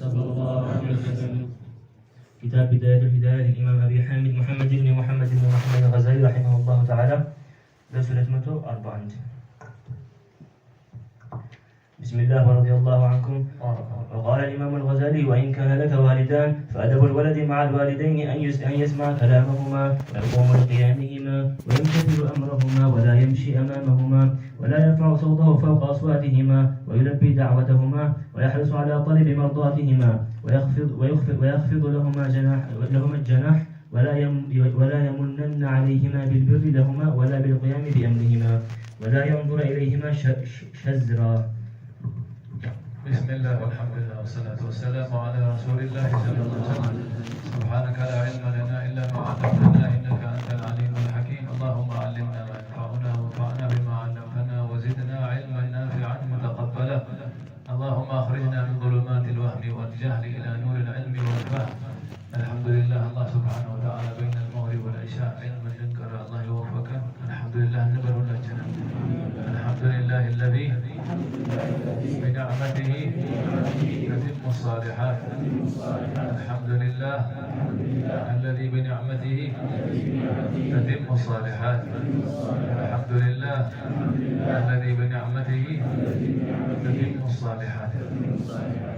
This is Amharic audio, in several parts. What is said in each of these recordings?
صلى الله عليه وسلم. كتاب بداية الهداية للإمام أبي حامد محمد بن محمد الغزالي رحمه الله تعالى. درس 304. بسم الله ورضي الله عنكم. وقال الإمام الغزالي: وإن كان لك والدان فأدب الولد مع الوالدين أن يسمع كلامهما ويقوم لقيامهما ويمتثل أمرهما ولا يمشي أمامهما ولا يرفع صوته فوق أصواتهما ويلبي دعوتهما ويحرص على طلب مرضاتهما ويخفض لهما الجناح ولا يمنن عليهما بالبر لهما ولا بالقيام بأمرهما ولا ينظر إليهما شزرا. بسم الله والحمد لله والصلاة والسلام على رسول الله صلى الله عليه وسلم. سبحانك لا علم لنا إلا ما علمتنا إنك أنت العليم الحكيم. اللهم علمنا ما ينفعنا وانفعنا بما علمتنا وزدنا علما نافعا متقبلا. اللهم أخرجنا من ظلمات الوهم والجهل إلى نور العلم والفهم. الحمد لله. الله سبحانه وتعالى بين المغرب والعشاء علما يذكر الله يوفقك. الحمد لله نبر لنا. الحمد لله الذي بنعمته تتم الصالحات. الحمد لله الذي بنعمته تتم الصالحات. الحمد لله الذي بنعمته تتم الصالحات.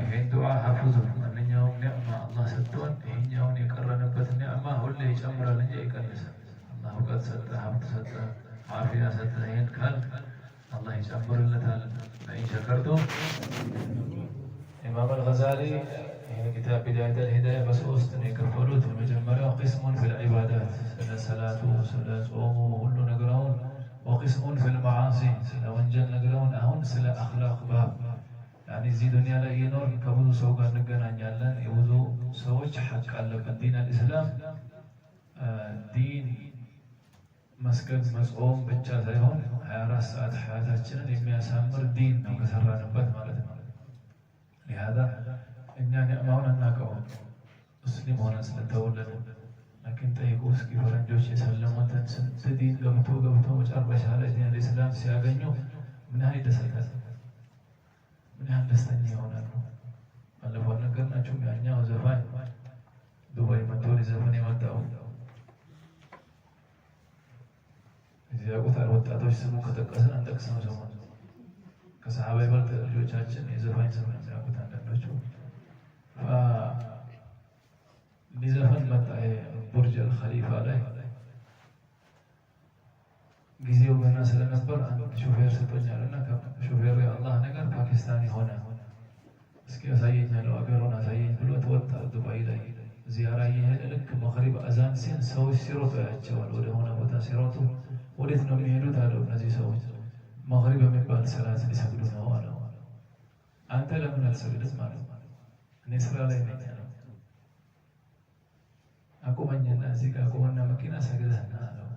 ይህን ዱዓ ሐፍዙ። ማንኛውም ኒዕማ አላህ ሰጥቶን ይህኛውን የቀረንበት ኒዕማ ሁሌ ይጨምራል እንጂ ይቀንሳል። አላህ እውቀት ሰጠ፣ ሀብት ሰጠ፣ ዓፊያ ሰጠ። ይህን ካልክ አላህ ይጨምርለታል። ለኢን ሸከርቱም። ኢማም አልገዛሊ ይህን ኪታብ ቢዳየት አልሂዳያ በሶስት ነው የከፈሉት። የመጀመሪያው ቂስሙን ፊል ዒባዳት፣ ስለ ሰላቱ፣ ስለ ጾሙ ሁሉ ነግረውን፣ ወቂስሙን ፊል መዓሲ፣ ስለ ወንጀል ነግረውን፣ አሁን ስለ አኽላቅ ባብ ያኒ እዚህ ዱንያ ላይ እየኖርን ከብዙ ሰው ጋር እንገናኛለን። የብዙ ሰዎች ሐቅ አለበት። ዲን አልኢስላም ዲን መስገድ መጾም ብቻ ሳይሆን 24 ሰዓት ሐያታችንን የሚያሳምር ዲን ነው ከሰራንበት ማለት ነው። ለሃዳ እኛ ኒዕማውን አናውቀውም ሙስሊም ሆነን ስለተወለድን። ላኪን ጠይቁ እስኪ ፈረንጆች የሰለሙትን ስንት ዲን ገብቶ መጨረሻ ላይ ዲን አልኢስላም ሲያገኙ ምን ያህል ይደሰታል፣ ምን ያህል ደስተኛ ይሆናሉ። ባለፈው ነገርናችሁ። ያኛው ዘፋኝ ዱባይ መጥቶ ሊዘፍን የመጣው እዚህ ያውቁታል ወጣቶች። ስሙ ከጠቀስን አንጠቅስም። ሰሞኑን ከሰሃባ ይበልጥ ልጆቻችን የዘፋኝ ስም ያውቁት አንዳንዶቹ። ሊዘፈን መጣ ቡርጅ አልኸሊፋ ላይ። ጊዜው ገና ስለነበር አንድ ሾፌር ሰጥቶኛልና ሾፌሩ የአላህ ነገር ፓኪስታኒ ሆነ። እስኪ ያሳየኝ አለው። አገሩን አሳየኝ ብሎ ተወጣ። ዱባይ ላይ ዚያራ እየሄደ ልክ መግሪብ አዛን ሲል ሰዎች ሲሮጡ ያቸዋል። ወደ ሆነ ቦታ ሲሮጡ ወዴት ነው የሚሄዱት አለው። እነዚህ ሰዎች መግሪብ የሚባል ሰላት ሊሰግዱ ነው አለው። አንተ ለምን አትሰግድም ማለት ነው? እኔ ስራ ላይ ነኝ አለው። አቁመኝና እዚህ ጋር አቁመና መኪና ሰግደህና አለው።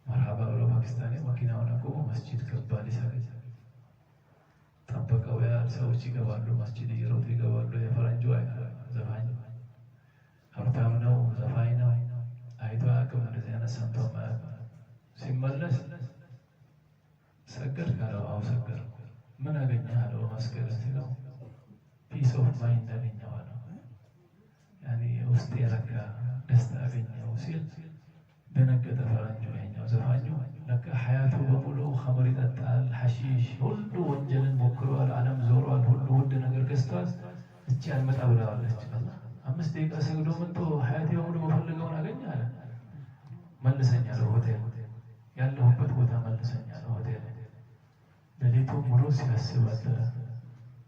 መርሐባ ብሎ ፓኪስታኒ መኪናውን አቁሞ መስጂድ ገባ ሊሰግድ። ጠበቀው። ያ ሰዎች ይገባሉ፣ መስጂድ እየሮጡ ይገባሉ። የፈረንጁ ዘፋኝ ሀብታም ነው፣ ዘፋኝ ነው። አይቶ አያውቅም፣ እንደዚህ አይነት ሰምቶ አያውቅም። ሲመለስ ሰገድክ አለው። አዎ ሰገድኩ። ምን አገኘህ አለው። መስገድ ሲለው ፒስ ኦፍ ማይንድ አገኘሁ አለው። ያኔ ውስጥ የረጋ ደስታ አገኘሁ ሲል ደነገጠ ፈረንጁ። ይኸኛው ዘፋኙ ለካ ሐያቱ በሙሉ ኸምር ይጠጣል፣ ሐሺሽ፣ ሁሉ ወንጀልን ሞክሯል፣ ዓለም ዞሯል፣ ሁሉ ውድ ነገር ገዝቷል። እቺ አልመጣ ብለዋለች። 5 ደቂቃ ሰግዶ መጥቶ ሐያቴ በሙሉ መፈልገውን አገኘ አለ። መልሰኛ አለ ሆቴል፣ ያለሁበት ቦታ መልሰኛ አለ ሆቴል። ሌሊቱን ሙሉ ሲያስብ አደረ።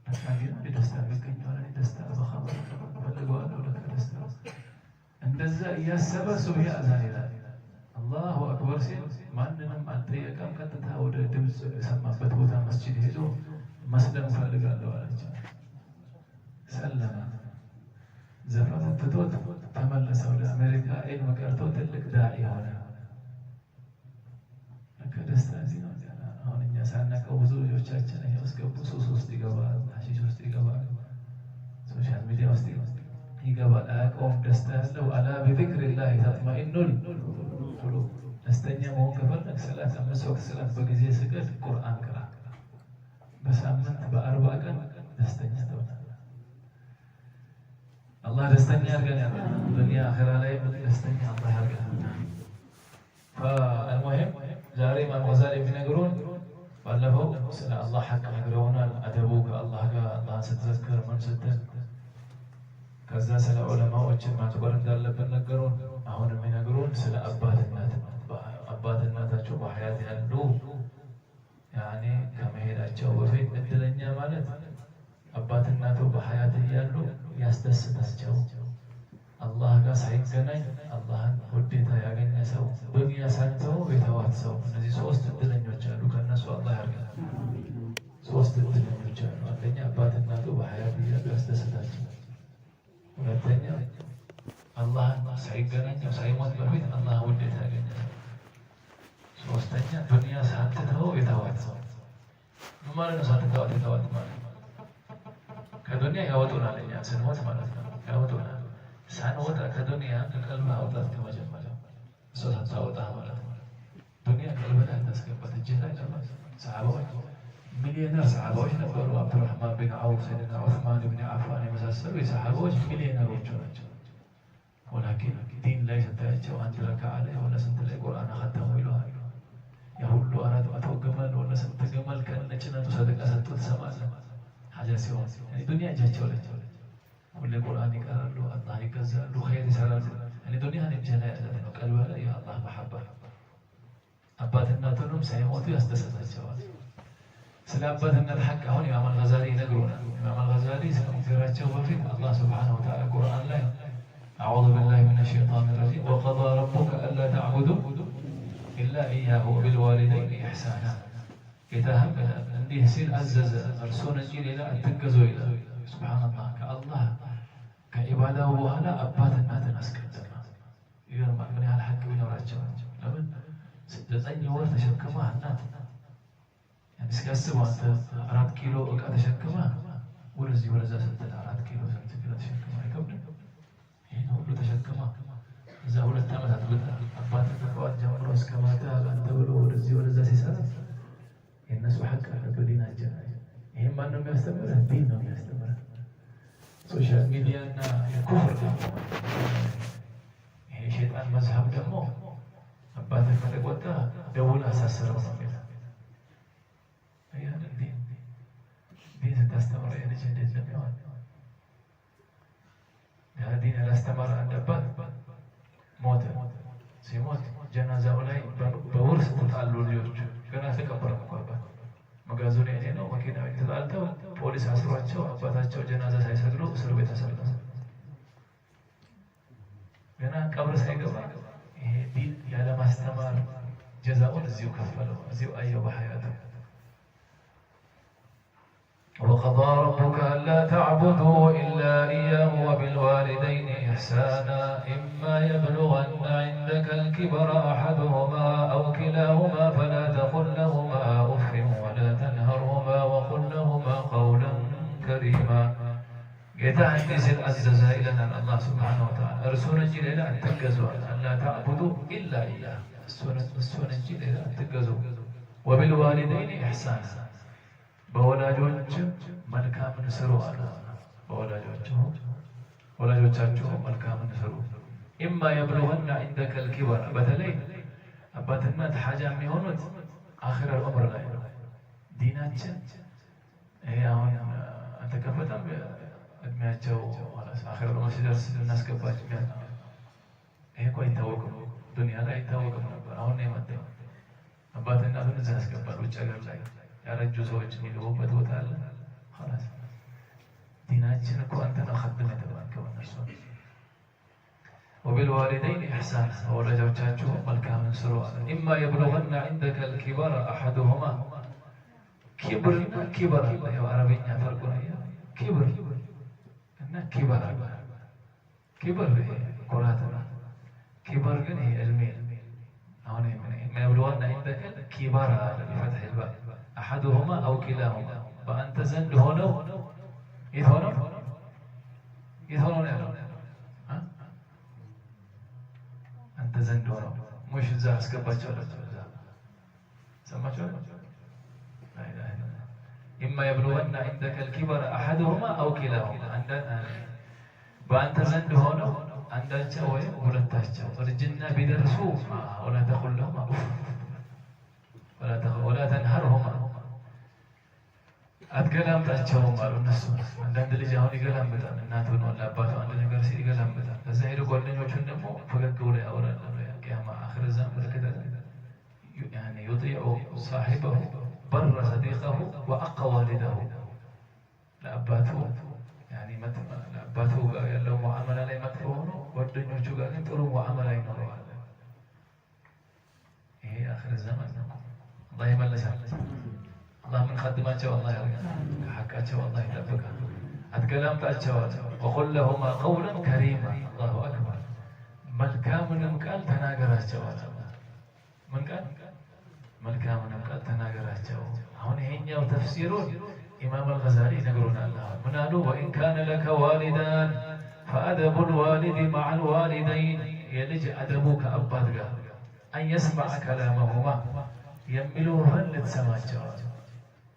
በቃ ግን ደስታ የሚገኘው አለ። ደስታ በኸምር ፈልገዋለሁ ለካ ደስታ። እንደዛ እያሰበ ሱብሂ አዛን ይላል። አላሁ አክበር ሲል ማንንም አልጠየቀም። ቀጥታ ወደ ድምፅ የሰማበት ቦታ መስጂድ ሄዶ መስለም ፈልጋለሁ አለች። ሰለመ። ዘፈኑ ትቶት ተመለሰ ወደ አሜሪካ። ዒልም ቀርቶ ትልቅ ዳዒ ሆነ። ከደስታ እዚህ ነው። አሁን እኛ ሳናውቀው ብዙ ልጆቻችን ውስጥ ገቡ። ሱስ ውስጥ ይገባል፣ ሐሺሽ ውስጥ ይገባል፣ ሶሻል ሚዲያ ውስጥ ይገባል። አያውቀውም ደስታ ያለው አላ ቢዚክሪላህ ተጥመኢኑል ቁሉብ። ደስተኛ መሆን ከፈለግ ሰላት 5 ወቅት ሰላት በጊዜ ስገድ፣ ቁርአን ቅራ። በሳምንት በ40 ቀን ደስተኛ ትሆናለህ። الله دستني أرجع الدنيا آخرة لا يبدأ دستني الله أرجع. فالمهم جاري ما الغزالي بنقرون ባለፈው ስለ አላህ ሐቅ ነግረውናል። አደቡ ከአላህ ጋር አላህን ስትዘክር ምን ስትል፣ ከዛ ስለ ዑለማዎችን ማክበር እንዳለብን ነገሩን። አሁን የሚነግሩን ስለ አባትናታቸው በሐያት ያሉ ያኔ ከመሄዳቸው በፊት እድለኛ ማለት አባትናቱ በሐያት እያሉ ያስደስታቸው አላህ ጋር ሳይገናኝ አላህን ውዴታ ያገኘ ሰው ዱንያ ሳይተው የተዋት ሰው። እነዚህ ሶስት እድለኞች አሉ። ከነሱ አላህ ያርገን። ሶስት እድለኞች አሉ። አንደኛ አባትናቱ በሐያት እያሉ ያስደስታቸው፣ ሁለተኛ አላህን ሳይገናኘው ሳይሞት በፊት አላህ ውዴታ ያገኘ ሰው፣ ሶስተኛ ዱንያ ሳትተው የተዋት ሰው። ምን ማለት ነው? ሳትተዋት የተዋት ማለት ከዱንያ ያወጡናል፣ እኛ ስንሞት ማለት ነው ያወጡናል። ሳንወጣ ከዱንያ ከቀልብ አውጣት ከመጀመሪያው እሷ ሳታወጣ ማለት ነው። ዱንያ ቀልብ ላይ ታስገባት እጅህ ላይ ጨመር። ሰሃባዎች ሚሊዮነር ሰሃባዎች ነበሩ። አብዱራህማን ቢን ዐውፍ፣ ሰይድና ዑስማን ብን አፋን የመሳሰሉ የሰሃባዎች ሚሊዮነሮች ናቸው። ወላኪን ዲን ላይ ስታያቸው አንድ ረክዓ ላይ ወላ ስንት ላይ ቁርአን ኸተሙ ይለዋል። የሁሉ 400 ግመል ወላ ስንት ግመል ከነጭነቱ ሰደቃ ሰጡ ትሰማለህ። ሐጃ ሲሆን ዱንያ እጃቸው ላይ ሁሌ ቁርአን ይቀራሉ፣ አላህ ይገዛሉ፣ ኸይር ይሰራሉ። ዱንያ እጅህ ላይ ያለ ነው። ቀልብ ላይ የአላህ መሐባ። አባትናቱንም ሳይሞቱ ያስደሰታቸዋል። ስለ አባትነት ሐቅ አሁን ኢማም አልገዛሊ ይነግሩናል። ኢማም አልገዛሊ ከመግደራቸው በፊት አላህ ሱብሓነሁ ወተዓላ ቁርአን ላይ አዑዙ ቢላሂ ሚነ ሸይጣኒ ረጂም ወቀዷ ረቡከ አላ ተዕቡዱ ኢላ ኢያሁ ወቢልዋሊደይኒ ኢሕሳና። ጌታህም እንዲህ ሲል አዘዘ፣ እርሱን እንጂ ሌላ አትገዙ ይላል። ሱብሓነላህ ከአላህ ከኢባዳው በኋላ አባትናትን አስቀደመ። ይገርማል ምን ያህል ሐቅ ቢኖራቸው። ለምን 9 ወር ተሸክማ እናት እስኪያስቡ አንተ 4 ኪሎ እቃ ተሸክማ ወደዚህ ወደዛ ስትል 4 ኪሎ ስንት ኪሎ ተሸክማ አይከብድም? ይህን ሁሉ ተሸክማ እዛ 2 ዓመታት አባት ከጠዋት ጀምሮ እስከ ማታ አንተ ብሎ ወደዚህ ወደዛ ሲሰራ የእነሱ ሐቅ አለበት ዲናቸው። ይህም ማን ነው የሚያስተምረህ? ዲን ነው የሚያስተምረህ። ሶሻል ሚዲያ እና የኩፍር ይሄ ሸይጣን መዝሀብ ደግሞ አባትህ ከተቆጣ ደውል አሳስረው ነው የሚለው። ዲን ስታስተምረው የልጅ እንዴት ለሚሆን ዲን ያላስተማረ አንድ አባት ሞተ። ሲሞት ጀናዛው ላይ በውርስ ተጣሉ ልጆቹ። ገና ተቀበረም እኮ አባት መጋዘኑ የኔ ነው መኪና ተጣልተው ፖሊስ አስሯቸው አባታቸው ጀናዛ ሳይሰግዱ እስር ቤት ተሰለፈ። ገና ቀብር ሳይገባ ይሄ ዲን ያለማስተማር ጀዛውን እዚሁ ከፈለው፣ እዚሁ አየው በሐያቱ። وقضى ربك ألا تعبدوا إلا إياه وبالوالدين إحسانا إما يبلغن عندك الكبر أحدهما أو كلاهما فلا تقل لهما أف ولا تنهرهما وقل لهما قولا كريما. ጌታ እንዲህ ሲል አዘዘ ይለናል አላህ ሱብሓነሁ ወተዓላ። እርሱን እንጂ ሌላ አትገዙ፣ አላ ተዕቡዱ ኢላ ኢያህ፣ እሱን እንጂ ሌላ አትገዙ። ወቢልዋሊደይኒ ኢሕሳና፣ በወላጆችም መልካምን ስሩ አለ። ወላጆቻችሁ መልካምን ስሩ። ኢማ የብሉገነ ዒንደከ አልኪበር፣ በተለይ አባትናት ሐጃ የሚሆኑት አኺረል ዑምር ላይ ነው። ዲናችን ይሄ አሁን አልተከፈተም። እድሜያቸው አኺረል ዑምር ሲደርስ ልናስገባቸው ይሄ እኮ አይታወቅም፣ ዱንያ ላይ አይታወቅም ነበር። አሁን ነው የመጣው። አባትናቱን እዛ ያስገባል። ውጭ ሀገር ላይ ያረጁ ሰዎች የሚገቡበት ቦታ አለ። ኸላስ ዲናችን እኮ አንተ ነው ኸድም የተባልከው እነርሱ። ወቢልዋሊደይኒ ኢሕሳና፣ ወላጆቻችሁ መልካምን ስሩ አለ። ኢማ የብሉገነ ዒንደከ አልኪበረ አሐዱሁማ፣ ኪብርና ኪበር አለ። ያው አረበኛ ፈርቁ ነው። ኪብር እና ኪበር አለ። ኪብር ኩራት ነው። ኪበር ግን ይሄ ዕልሜ አሁን ኢማ የብሉገነ ዒንደከ ኪበረ አለ ቢፈትሒ ልባእ አሐዱሁማ አው ኪላሁማ፣ በአንተ ዘንድ ሆነው የት ሆነው ነው ያለው? አንተ ዘንድ ሆነው ሙሽ እዛ አስገባቸው አላቸው። እዛ ሰማቸው። ኢማ የብሉገነ ዒንደከ አልኪበረ አሐዱሁማ አው ኪላሁማ፣ በአንተ ዘንድ ሆነው አንዳቸው ወይም ሁለታቸው እርጅና ቢደርሱ ወላ ተቁል ለሁማ ኡፍ ወላ ተንሀርሁማ አትገላምጣቸውም አሉ። እነሱ አንዳንድ ልጅ አሁን ይገላምጣል፣ እናቱ ነው ለአባቱ አንድ ነገር ሲል ይገላምጣል። ከዛ ሄዶ ጓደኞቹን ደግሞ ፈገግ ብሎ ያወራል። ቂያማ አኺር ዘመን ምልክት يعني يطيع صاحبه بر صديقه وأقى والده لأباته يعني لأباته لو معاملة لا يمدفعونه والدنيا شو قال ينطروا معاملة ينطروا هي آخر الزمن الله يملس الله من خدماته والله حكاته والله يتبقى أتكلم تأجوا وقل لهما قولا كريما الله أكبر ملكام من قال تناقراته من قال ملكام من قال تناقراته هون هينيا وتفسيرون إمام الغزالي نقولنا الله من قالوا وإن كان لك والدان فأدب الوالد مع الوالدين يلج أدبك أبادك أن يسمع كلامهما يملوهن لتسمعه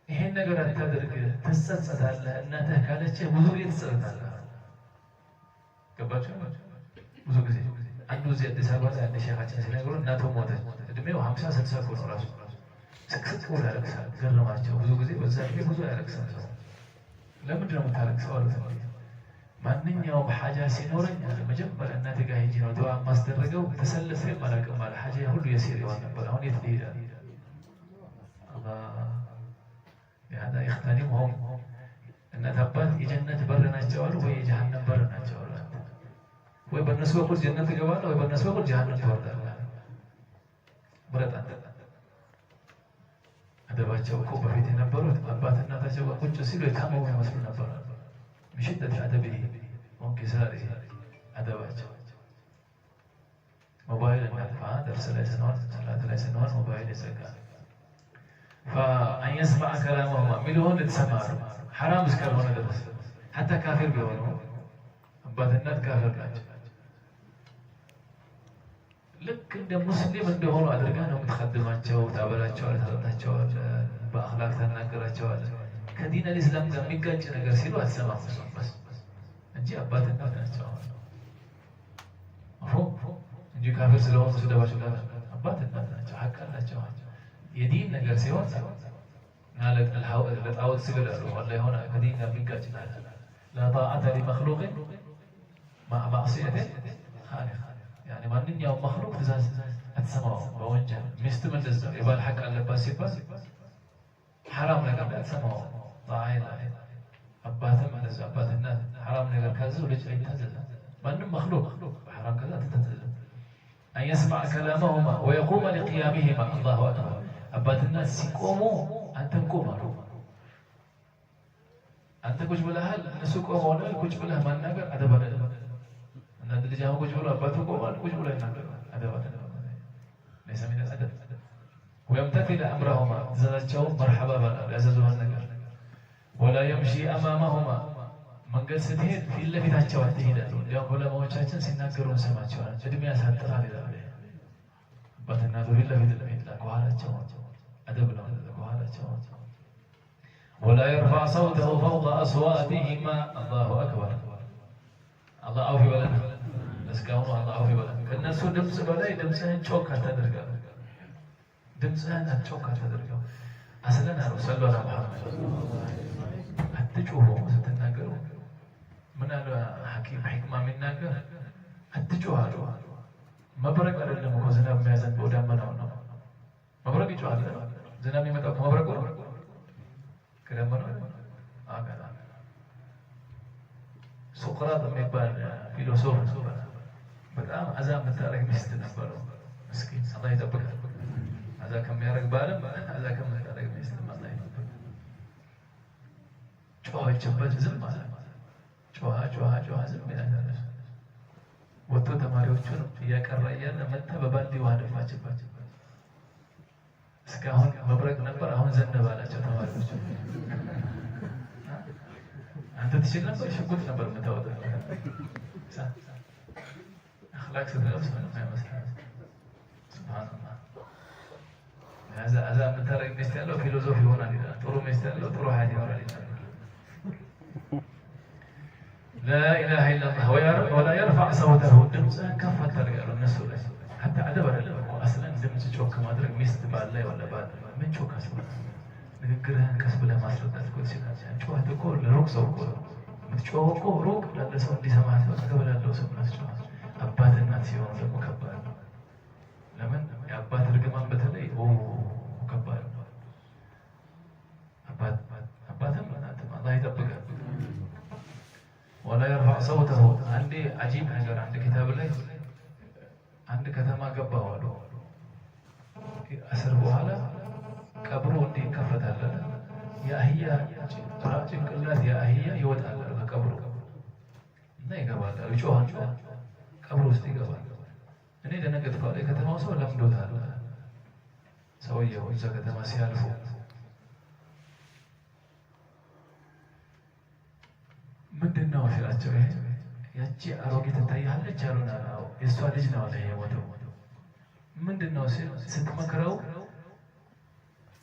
ይሄን ነገር አታደርግ ትጸጸታለህ። እናትህ ካለችህ ብዙ ጊዜ ትጸጸታለህ። ገባችሁ? ብዙ ጊዜ አንዱ እዚህ አዲስ አበባ ላይ አንድ ሼኻችን ሲነግሩ እናቱ ሞተች። እድሜው 50 60 እኮ ነው። ራሱ ስቅስቅ ብሎ ያለቅሳል። ገረማቸው። ብዙ ጊዜ በዛ ጊዜ ብዙ ያለቅሳል ሰው። ለምንድን ነው የምታለቅሰው አሉት። ማንኛውም ሐጃ ሲኖረኝ መጀመሪያ እናቴ ጋር ሄጄ ነው ዱዓ የማስደረገው። ተሰልፌ አላውቅም አለ። ሐጃ ሁሉ የሲር ይሆን ነበር። አሁን የት ልሄዳል? هذا يختلفهم ان تبات የጀነት በር ናቸው አሉ ወይ የጀሃነም በር ናቸው አሉ። ወይ በእነሱ በኩል ጀነት ትገባለህ ወይ በእነሱ በኩል ጀሃነም ትወርዳለህ። ምረጥ አንተ። አደባቸው እኮ በፊት የነበሩት አባት እናታቸው ጋር ቁጭ ሲሉ የታመሙ ይመስሉ ነበር። ምሽተት አደብይ ወንኪሳሪ አደባቸው ሞባይል እናጥፋ፣ ደርስ ላይ ስንሆን ሰላት ላይ ስንሆን ሞባይል ይዘጋል። فأن يسمع كلامهما مليون تسمعه حرام اسكال هنا درس حتى كافر بيونه أبات الناس كافر لاج لك إن مسلم عنده هون أدركانه متخدمات جو تابلات جو تابلات جو بأخلاق تناقرات جو كدين الإسلام ده ميجان جنا قرسيلو السماء بس نجي أبات الناس جو مفهوم نجي كافر سلوه مسلم باجو كافر أبات الناس جو حق الله جو የዲን ነገር ሲሆን ማለት ለጣዖት ስገዳሉ ወላሂ ሆነ ከዲን ጋር ቢጋጭ ይላል። لا طاعة لمخلوق مع معصية خالق يعني ማንኛውም መክሉቅ ትእዛዝ አትሰማው በወንጀል ሚስትም እንደዚያው የባል ሐቅ አለባት ሲባል ሐራም ነገር አትሰማው ጣዓ ላይ አባትም እንደዚያው አባትና ሐራም ነገር ካዘው ልጅ አይታዘዝም። ማንም መክሉቅ ሐራም ከዛ ተተዘዘ أن يسمع كلامهما ويقوم لقيامهما الله أكبر አባትና ሲቆሙ አንተም ቆም አሉ። አንተ ቁጭ ብለሃል፣ እነሱ ቆመው ነው ቁጭ ብለህ ማናገር አደብ አይደለም። እና ልጅ አሁን ቁጭ ብሎ አባቱ ቆሟል፣ ቁጭ ብሎ ይናገራል። አደብ አይደለም። ليس من الأدب ويمتثل أمرهما زادቸው مرحبا ያዘዙን ነገር ولا يمشي أمامهما መንገድ ስትሄድ ፊት ለፊታቸው አትሄዳሉ። ያው ዑለማዎቻችን ሲናገሩ እንሰማቸዋለን። እድሜ ያሳጥራል ይላሉ። አባትና ፊት ለፊት ከኋላቸው أدب لهم وهذا ولا يرفع صوته فوق أصواتهما الله أكبر الله أوفي ولنا بس كانوا الله أوفي ولنا الناس دمس بلاي دمسهن شوكة تدرجة دمسهن شوكة تدرجة أصلنا رسول الله محمد أتجوه ستناقروا من الحكيم حكمة من ناقر أتجوه مبرك على المكوزنا بميزان بودام منعنا مبرك يجوه ዝናብ የሚመጣው ከመብረቁ ነው ከደመናው አጋራ ሶቅራጥ የሚባል ፊሎሶፍ በጣም አዛ የምታደርግ ሚስት ነበረው። ምስኪን አላህ ይጠብቃል። አዛ ከሚያደርግ ባልም አዛ ከምታደርግ ሚስት አላህ ይጠብቃል። ጮኸችበት፣ ዝም አለ። ጮኸ ዝም ይላል። ወጥቶ ተማሪዎቹን እያቀራ እያለ መታ በባልዲ ውሃ ደፋችባቸው። እስካሁን መብረቅ ነበር፣ አሁን ዘነበ አላቸው ተማሪዎች። አንተ ትችል ነበር፣ ሽጉጥ ነበር የምታወጣው። አኽላቅ ስትለብስ ምንም አይመስልም። ሱብሃንአላህ። አዛ የምታደርግ ሚስት ያለው ፊሎዞፊ ይሆናል ይላል። ጥሩ ሚስት ያለው ጥሩ ሀያት ይሆናል ይላል። ላኢላሃ ኢለላህ ወላ የርፈዕ ሰውተሁ ድምፅህን ከፍ አታድርግ እነሱ ላይ ሐታ አደብ አይደለም እኮ አስለን ድምፅ ጮክ ማድረግ ሚስት ባል ላይ ወላ ባል ምን ጮክ አስበህ ንግግርህን ቀስ ብለህ ማስረዳት እኮ ትችላለህ። ጩኸት እኮ ለሩቅ ሰው እኮ የምትጮኸው እኮ ሩቅ ላለ ሰው እንዲሰማህ አጠገብ ላለው ሰው ነው። አባት እናት ሲሆኑ ደግሞ ከባድ ነው። ለምን የአባት እርግማን በተለይ ከባድ ነው። አባትም እናትም አላህ ይጠብቃል። ወላ የርፈዕ ሰውተሁ አንዴ አጂብ ነገር አንድ ኪታብ ላይ አንድ ከተማ ገባሁ አሉ። አስር በኋላ ቀብሩ እንዲህ ይከፈታል። የአህያ ጭንቅላት የአህያ ይወጣል ከቀብሩ እና ይገባል። ይጮሃል፣ ቀብሩ ውስጥ ይገባል። እኔ ደነገጥኩ። የከተማው ሰው ለምዶታል። ሰውየው እዛ ከተማ ሲያልፉ ምንድን ነው ሲላቸው ያቺ አሮጊት ትታያለች አሉና የእሷ ልጅ ነው አለ የሞተው። ምንድን ነው ስትመክረው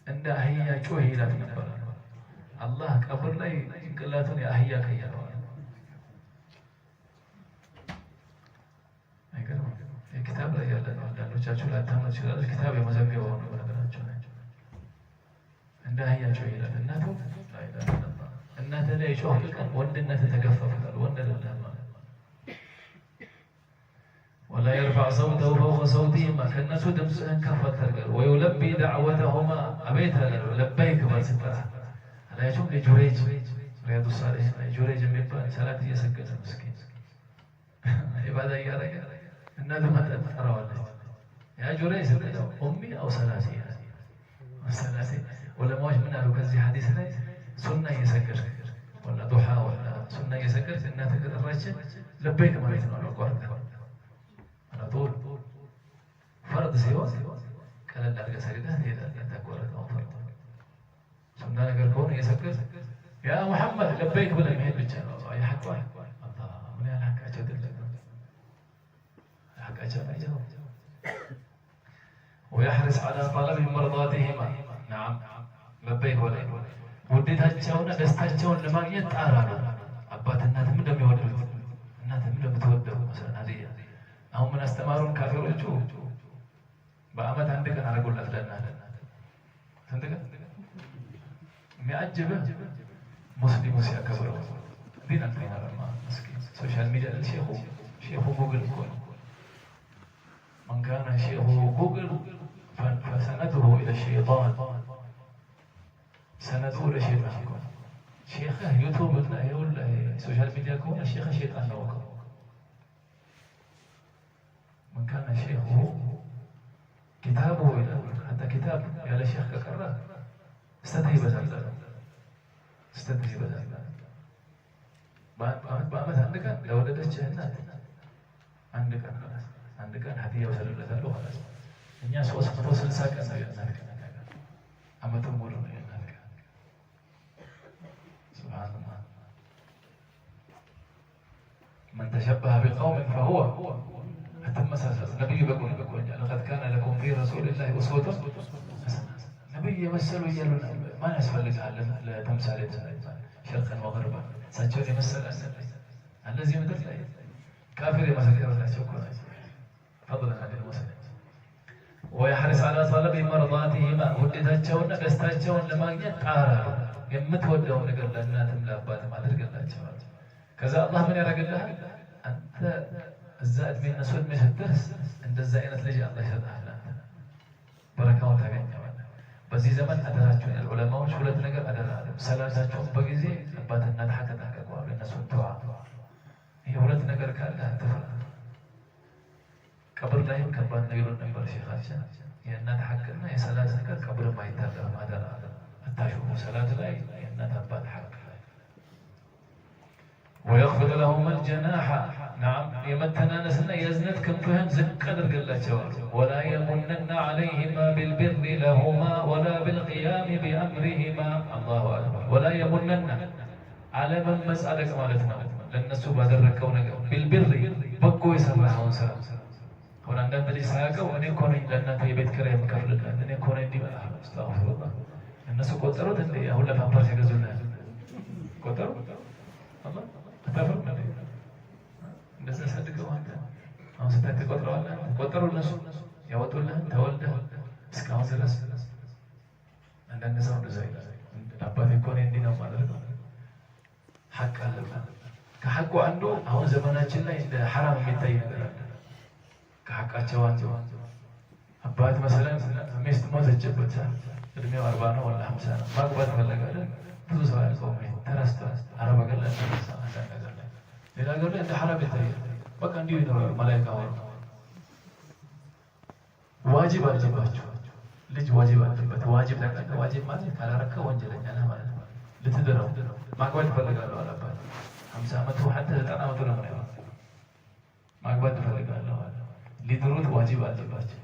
እንደ አህያ ጮህ ይላት ነበር። አላህ ቀብር ላይ ጭንቅላቱን የአህያ ቀየረው። አይገርም? የኪታብ ላይ ያለ ነው። አንዳንዶቻችሁ ላታምኑ ትችላለች። ኪታብ የመዘገበው ነው ነገራቸው ናቸው። እንደ አህያ ጮህ ይላት እናቱ እናተ ላይ ጮህ ቀን ወንድነት ተገፈፈታል። ወንድ አይደለም ማለት ወላ የርፈዕ ሰውተሁ ፈውቀ ሰውቲሂማ ከእነሱ ድምፅህን ከፍ አታድርግ። ወዩለቢ ደዕወተሁማ አቤት ለበይክ በል ስትጠራ አላያችሁም? ጁረይጅ ሪያዱ ሳሊሒን ጁረይጅ የሚባል ሰላት እየሰገደ ምስኪን ኢባዳ እያደረገ እናቱ መጣ ትጠራዋለች። ያ ጁረይጅ ስትለው ኡሚ አው ሰላቴ ሰላቴ ዑለማዎች ምን አሉ ከዚህ ሐዲስ ላይ ሱና እየሰገድክ ወላ ዱሓ ወላ ሱና እየሰገድክ እናትህ ከጠራችን ለበይክ ማለት ነው። አቋርጠ አላጦል ፈርድ ሲሆን ቀለል አድርገህ ሰግደህ ትሄዳለህ። ታቋርጠው ፈርድ ሱና ነገር ከሆነ እየሰገድክ ያ ሙሐመድ ለበይክ ብለህ መሄድ ብቻ ነው። የሐቋ ምን ያህል ሐቃቸው ትልቅ ነው። ሐቃቸው ላይ ነው። ወየሕሪስ ዐላ ጠለቢ መርዳቲሂማ ነዓም ለበይክ ወላ ውዴታቸውና ደስታቸውን ለማግኘት ጣራ ነው። አባት እናትም እንደሚወዱት እናትም እንደምትወደው መሰለህ ሀዲያ። አሁን ምን አስተማሩን ካፊሮቹ? በአመት አንድ ቀን አደረጉላት ለእናት። ስንት ቀን? የሚያጅብህ ሙስሊሙ ሲያከብረው ዲን አልተማረማ ምስኪን። ሶሻል ሚዲያ ሼኹ ጉግል እኮ ነው። መን ካነ ሼኹ ጉግል ፈሰነዱሁ ኢለ ሸይጣን ሰነዱ ለሸይጣን እኮ ሼኽህ ዩቱብ እና ይኸውልህ ሶሻል ሚዲያ ከሆነ ሼኽህ ሸይጣን ነው እኮ። መን ካነ ሼኹ ኪታቡ ይላል። ሐታ ኪታብ ያለ ሼኽ ከቀራ ስተትህ ይበዛል። ስተትህ ይበዛል። በአመት አንድ ቀን ለወለደችህ እናት አንድ ቀን ሀዲያ ወሰድለታለሁ ማለት ነው። እኛ 360 ቀን ነው የእናት ቀን አመቱን ሙሉ ነው የእናት ቀን። ሱብሃነላህ መን ተሸበሀ ቢቀውሚን ፈሁወ አትመሳሰል። ነቢዩ በቁንኛ ለቀድ ካነ ለኩም ፊ ረሱሊላሂ ኡስወቱን ሐሰና። ነቢዩ የመሰሉ እያሉ ማን ያስፈልግሃል ለተምሳሌ ሸርቀን ወገርባን እሳቸውን የመሰለ እነዚህ ምድር ላይ ካፊር የመሰከረላቸው እኮ ናቸው። ፈضለን አለ ወሰለ ወየሕሪስ ዐላ ጠለቢ መርዳቲሂማ ውዴታቸውና ደስታቸውን ለማግኘት ጣራ። የምትወደውን ነገር ለእናትም ለአባትም አድርግላቸዋል። ከዛ አላህ ምን ያደርግልሃል? አንተ እዛ እድሜ እነሱ እድሜ ስትደርስ እንደዛ አይነት ልጅ አላህ ይሰጥሃል። በረካውን ታገኘዋለህ። በዚህ ዘመን አደራቸውን ያሉ ዑለማዎች ሁለት ነገር አደራ አለ። ሰላታቸውን በጊዜ አባት እናት ሐቅ ተጠንቀቁ፣ እነሱን ተዋ። ይሄ ሁለት ነገር ካለ አትፍራ። ቀብር ላይም ከባድ ነው ይሉን ነበር ሼኻችን። የእናት ሐቅና የሰላት ነገር ቀብርም አይታለፍም። አደራ አታሹፉ። ሰላት ላይ የእናት አባት ሐቅ ወየኽፊድ ለሁም አልጀናሐ ነዓም የመተናነስና የእዝነት ክንፍህን ዝቅ አድርግላቸዋል። ወላ የሙነና ዐለይሂማ ቢልቢሪ ለሁማ ወላ ቢልቅያሚ ቢአምሪሂማ። አላሁ አክበር። ወላ የሙነና አለመመጻደቅ ማለት ነው ለእነሱ ባደረግከው ነገር። ቢልቢሪ በጎ የሰራኸውን ስራ። አሁን አንዳንድ ልጅ ሳያውቀው እኔ እኮ ነኝ ለእናንተ የቤት ኪራይ የምከፍልላት እኔ እኮ ነኝ እንዲህ አስተግፊሩላህ። እነሱ ቆጠሩት እንዴ? አሁን ለፓምፓርስ የገዙልህ ቆጠሩ? አታፍርም? ስተት ቆጥረዋል ቆጠሩ እነሱ ያወጡልህ ተወልደህ እስካሁን ድረስ አንዳንድ ሰው እንደዛ ይላል። አባቴ እኮ እኔ እንዲህ ነው የማደርገው። ሐቅ አለበት። ከሐቁ አንዱ አሁን ዘመናችን ላይ እንደ ሐራም የሚታይ ነገር አለ። ከሐቃቸው አንዱ አባት መሰለን ሚስት ሞተችበት፣ እድሜው 40 ነው ወላ 50 ነው፣ ማግባት ፈለጋለ። ብዙ ሰው ያልቀው ተረስተ አረብ ሀገር ላይ ተረስተ አንዳንድ ነገር ላይ ሌላ ሀገር ላይ እንደ ሐራም ይታያል። በቃ እንዲሁ ይኖራል። መላኢካ ወር ዋጅብ አለባቸው። ልጅ ዋጅብ አለበት። ዋጅብ ተቀጣ። ዋጅብ ማለት ካላረከ ወንጀለኛ ነህ ማለት ነው። ልትድረው ማግባት ትፈልጋለህ አላባት 50 ዓመቱ ሐታ 90 ዓመቱ ነው ማለት ማግባት ትፈልጋለህ አለ። ሊድሩት ዋጅብ አለባቸው።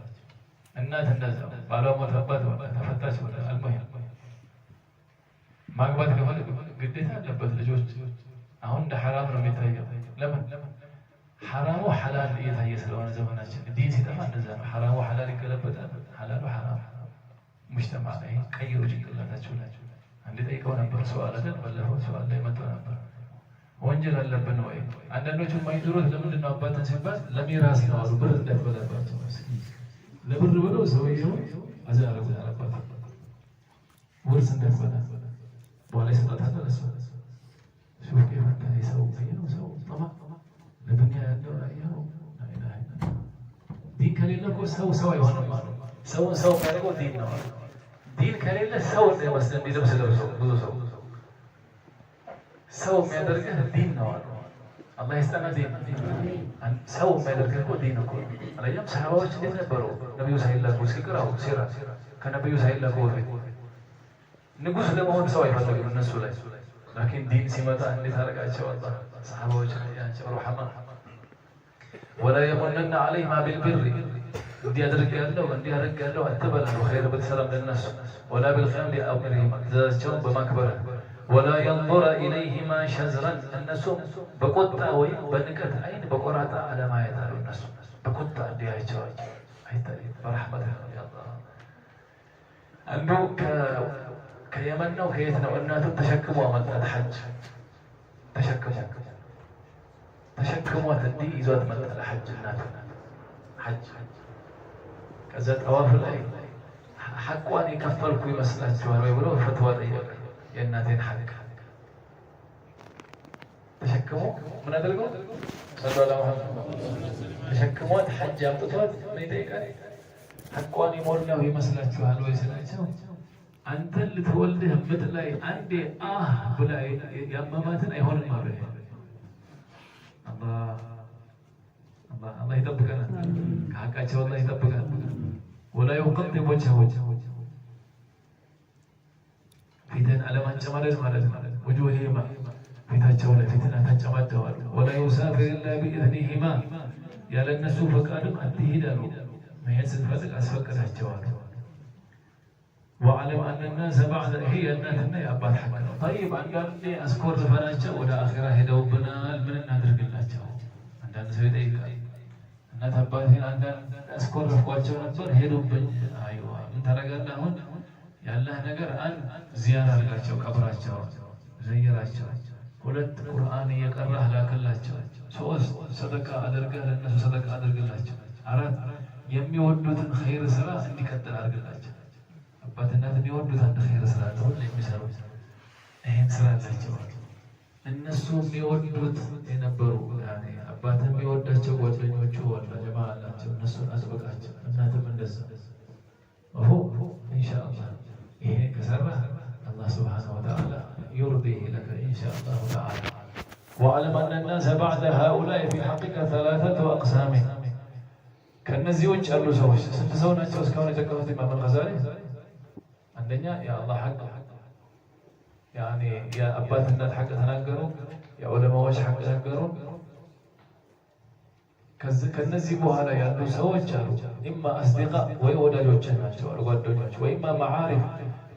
እናት እንደዛ ባሏ ሞተባት ተፈታች ወደ አልሙሂም ማግባት ከፈለገ ግዴታ አለበት። ልጆች አሁን እንደ ሐራም ነው የሚታየው። ለምን ሐራሙ ሐላል እየታየ ስለሆነ ዘመናችን ዲን ሲጠፋ እንደዛ ነው። ሐራሙ ሐላል ይገለበጣል፣ ሐላሉ ሐራም ሙጅተማ ላይ ቀይሩ ጭንቅላታችሁ ላይ። አንድ ጠይቀው ነበር ሰው አለደን ባለፈው ሰው ላይ መጥቶ ነበር ወንጀል አለብን ወይ? አንዳንዶቹ የማይድሩት ለምንድን ነው አባትን ሲባል ለሚራስ ነው አሉ። ብር እንዳትበላባቸው ለብር ብለው ሰውየው አዛረጉ አለባት ውርስ እንዳትበላ በኋላ ይሰጣታል። ለሱ ሹፍ የፈታ ሰው ነው ሰው ጠማ ለዱንያ ያለው ያው ዲን ከሌለ እኮ ሰው አይሆንም ማለት ነው። ሰው የሚያደርገው ዲን ነው። ዲን ከሌለ ሰው እንደመስለ እንዲለብስ ለብሰው ብዙ ሰው የሚያደርግህ ዲን ነው አሉ። አላህ ይስጠና ዲን ሰው የሚያደርግህ እኮ ዲን እኮ አላየም። ሰሃባዎች እንዴት ነበሩ? ነብዩ ሳይላኩ ሲቀራው ሲራ ከነብዩ ሳይላኩ በፊት ንጉስ ለመሆን ሰው አይፈልግም እነሱ ላይ። ላኪን ዲን ሲመጣ እንዴት አደረጋቸው አላህ ሰሃባዎች ያንቸው ረህማ ወላ የሙንና عليهما بالبر እንዲያደርግ ያለው አትበላሉ ኸይር በተሰላም ለነሱ ወላ بالخير أمرهما ذاتهم በማክበር ወላ ينظر إليهما شزرا እነሱ በቁጣ ወይ በንቀት አይን በቆራጣ አለማየት አሉ። እነሱ በቁጣ እንዲያያቸው አይታይ በረህመት ያ አላህ አንዱ ከየመን ነው ከየት ነው እናቱ ተሸክሞ አመጣት ሐጅ ተሸክሟት እንዲህ ይዟት መጣ ለሐጅ እናቱ ሐጅ ከዛ ጠዋፍ ላይ ሐቋን የከፈልኩ ይመስላችኋል ወይ ብሎ ፈትዋ ጠየቀ። የእናቴን ሐቅ ተሸክሞ ምን አድርገው ሰለላሁ ዐለይሂ ወሰለም ተሸክሟት ሐጅ አምጥቷት ምን ይጠይቃል? ሐቋን የሞላው ይመስላችኋል ወይ ስላቸው አንተን ልትወልድህ ምጥ ላይ አንዴ ብላ ያመማትን አይሆንም አለ። አላህ ይጠብቀናል፣ ከሐቃቸው አላህ ይጠብቀናል። ወላ ይውቀጥ ወጀሁ ፊትን አለማንጨማደድ ማለት ወጅሁሂማ ፊታቸው ላይ ፊትን አታጨማደዋል። ወላ ዩሳፊር ኢላ ቢኢዝኒሂማ ያለ እነሱ ፈቃድም አትሂድ አሉ። መሄድ ስትፈልግ አስፈቅዳቸዋል። وعلم أن الناس بعد هي الناس أبات حقنا. طيب عندنا أذكر فناجة ولا آخرة هدوا بنا من النادر قلنا عندنا سويديك الناس أباتين عندنا أذكر فقواتشوا نبر هدوا بنا أيوة من ترى قلنا هون يا الله نقر أن زيارة لقاتشوا كبراتشوا زياراتشوا ولد قرآن يقرأ لك اللاتشوا سوى صدقة أدرقها للناس صدقة أدرقلاتشوا عرض يمي ودوتن خير سرا عندي كتر أدرقلاتشوا አባትናት የሚወዱት አንድ ኸይር ስራ አለ ሁሉ የሚሰሩት ይሄን ስራ አላቸው። እነሱ የሚወዱት የነበሩ ያኔ አባትም የሚወዳቸው ጓደኞቹ ወላ ጀማ አላቸው። እነሱን አጥብቃቸው እናትም እንደዛ ኢንሻአላህ ይሄ ከሰራ አላህ ሱብሓነሁ ወተዓላ يرضيه لك إن شاء الله تعالى. واعلم أن الناس بعد هؤلاء في حقيقة ثلاثة أقسام. ከነዚህ ውጭ ያሉ ሰዎች ስንት ሰው ናቸው? እስካሁን የጠቀሱት ኢማም አልገዛሊ አንደኛ የአላህ ሐቅ ያኔ የአባትነት ሐቅ ተናገሩ፣ የዑለማዎች ሐቅ ተናገሩ። ከነዚህ በኋላ ያሉ ሰዎች አሉ ኢማ አስዲቃ ወይ ወዳጆች ናቸው ጓደኞች፣ ወይማ መዓሪፍ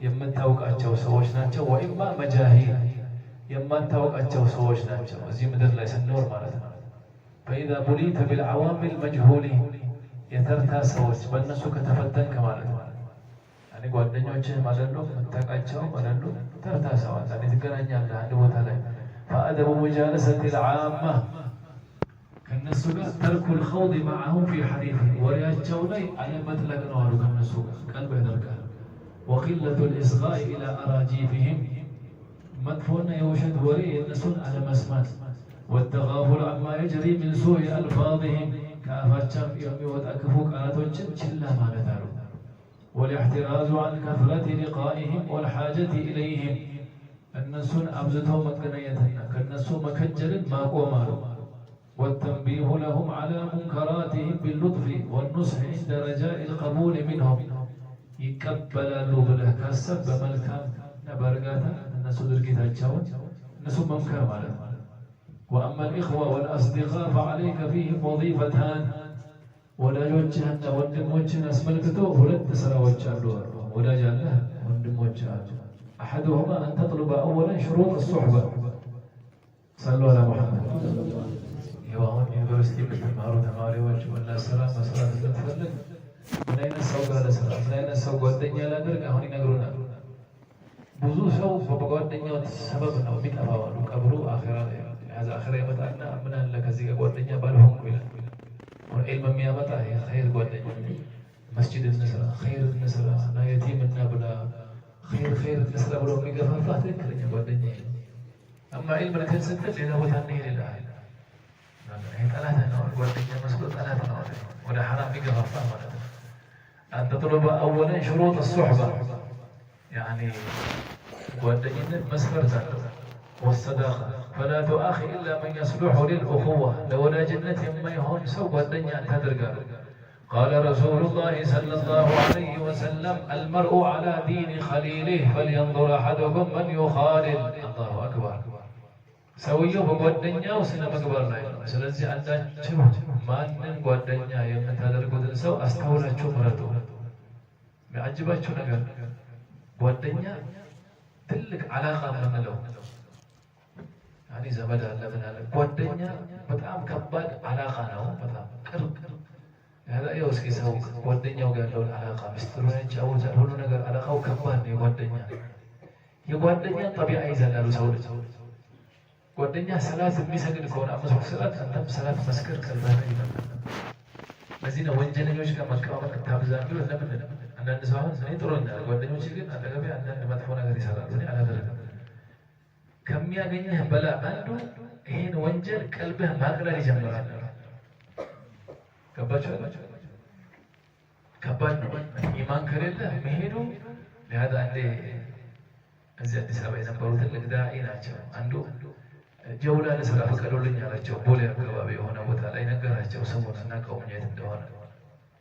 የምታውቃቸው ሰዎች ናቸው፣ ወይማ መጃሂል የማታውቃቸው ሰዎች ናቸው። እዚህ ምድር ላይ ስንኖር ማለት ነው። فإذا بليت بالعوامل المجهولين የተርታ ሰዎች በእነሱ ከተፈተንክ ማለት ነው። ያኔ ጓደኞችህ ማለት ነው የምታውቃቸው ማለት ነው ተርታ ሰዎች አንተ ትገናኛለህ አንድ ቦታ ላይ فأدب مجالسة العامة كالنسوغا ترك الخوض معهم في حديثه ورياجوا لي على مطلق نوارو كالنسوغا قلب يدركها وقلة الإصغاء إلى أراجيفهم مدفونا يوشد وري النسون على مسمات والتغافل عما يجري من سوء ألفاظهم كأفاتشام يومي وتأكفوك على توجد شلا ما نتارو والاحتراز عن كثرة لقائهم والحاجة إليهم النسون أبزتهم مكنيتنا كالنسو مكجل ما قومارو والتنبيه لهم على منكراتهم باللطف والنصح عند رجاء القبول منهم يقبل له كسب ملكام نبرغاتا الناس درجتاچاو الناس ممكر ማለት واما الاخوه والاصدقاء فعليك فيهم وظيفتان ወዳጆችህና ወንድሞችህን አስመልክቶ ሁለት ስራዎች አሉ ወዳጅ አለ ወንድሞች አሉ احدهما ان تطلب اولا شروط الصحبه صلوا على محمد يوم ዩኒቨርሲቲ የምትማሩ ተማሪዎች ወላ ስራ መስራት እንደምትፈልግ ምን አይነት ሰው ጋር ለስራ ምን አይነት ሰው ጓደኛ ላደርግ አሁን ይነግሩናል። ብዙ ሰው በጓደኛው ሰበብ ነው የሚጠፋው። ቀብሩ አኺራ ያዛ አኺራ ይመጣና ምን አለ ከዚህ ጋር ጓደኛ ባልሆንኩ ይላል። ዒልም የሚያመጣ ኸይር ጓደኛ መስጂድ እንስራ ኸይር እንስራ እና የቲም እናብላ ኸይር እንስራ ብሎ የሚገፋፋ ትክክለኛ ጓደኛ ነው። አማ ዒልም ለከን ስትል ሌላ ቦታ እንሄድ ይላል። ጠላት ነው ጓደኛ መስሎ ጠላት ነው ወደ ሐራም የሚገፋፋ ማለት ነው። أن تطلب أولا شروط الصحبة يعني ጓደኝነት መስፈርት አለው والصداقة فلا تؤاخي إلا من يصلح للأخوة ለወዳጅነት የማይሆን ሰው ጓደኛ አታድርጋሉ قال رسول الله صلى الله عليه وسلم المرء على دين خليله فلينظر أحدكم من يخالل الله أكبر ሰውየው በጓደኛው ስነ ምግባር ላይ ነው። ስለዚህ አንዳችሁ ማንንም ጓደኛ የምታደርጉትን ሰው አስተውላችሁ ምረጡ። የሚያጅባችሁ ነገር ጓደኛ ትልቅ አላቃ የምንለው ያኔ ዘመድ አለ ምን አለ ጓደኛ በጣም ከባድ አላቃ ነው። በጣም ቅርብ ያው እስኪ ሰው ጓደኛው ጋር ያለውን አላቃ ምስጢሩን ያጫውታል። ሁሉ ነገር አላቃው ከባድ ነው። የጓደኛ ጠቢዓ ይዘላሉ ሰው ልጅ ጓደኛ ሰላት የሚሰግድ ከሆነ አምስት ሰላት አንተም ሰላት መስከር ከልባህ ይተማል። በዚህ ነው ወንጀለኞች ጋር መቀባበል ታብዛሉ። ለምን አንዳንድ ሰው አሁን እኔ ጥሩ ነኝ ጓደኞች ግን አጠገቤ አንዳንድ መጥፎ ነገር ይሰራሉ። እኔ አላደረግም ከሚያገኝህ በላ አንዱ ይሄን ወንጀል ቀልብህ ማቅለል ይጀምራል። ገባችሁ? ከባድ ነው። ኢማን ከሌለ መሄዱ ለሃዳ አንዴ እዚህ አዲስ አበባ የነበሩ ትልቅ ዳዒ ናቸው። አንዱ ጀውላ ለስራ ፈቀዱልኝ አላቸው። ቦሌ አካባቢ የሆነ ቦታ ላይ ነገራቸው። ስሙን እናውቀውም የት እንደሆነ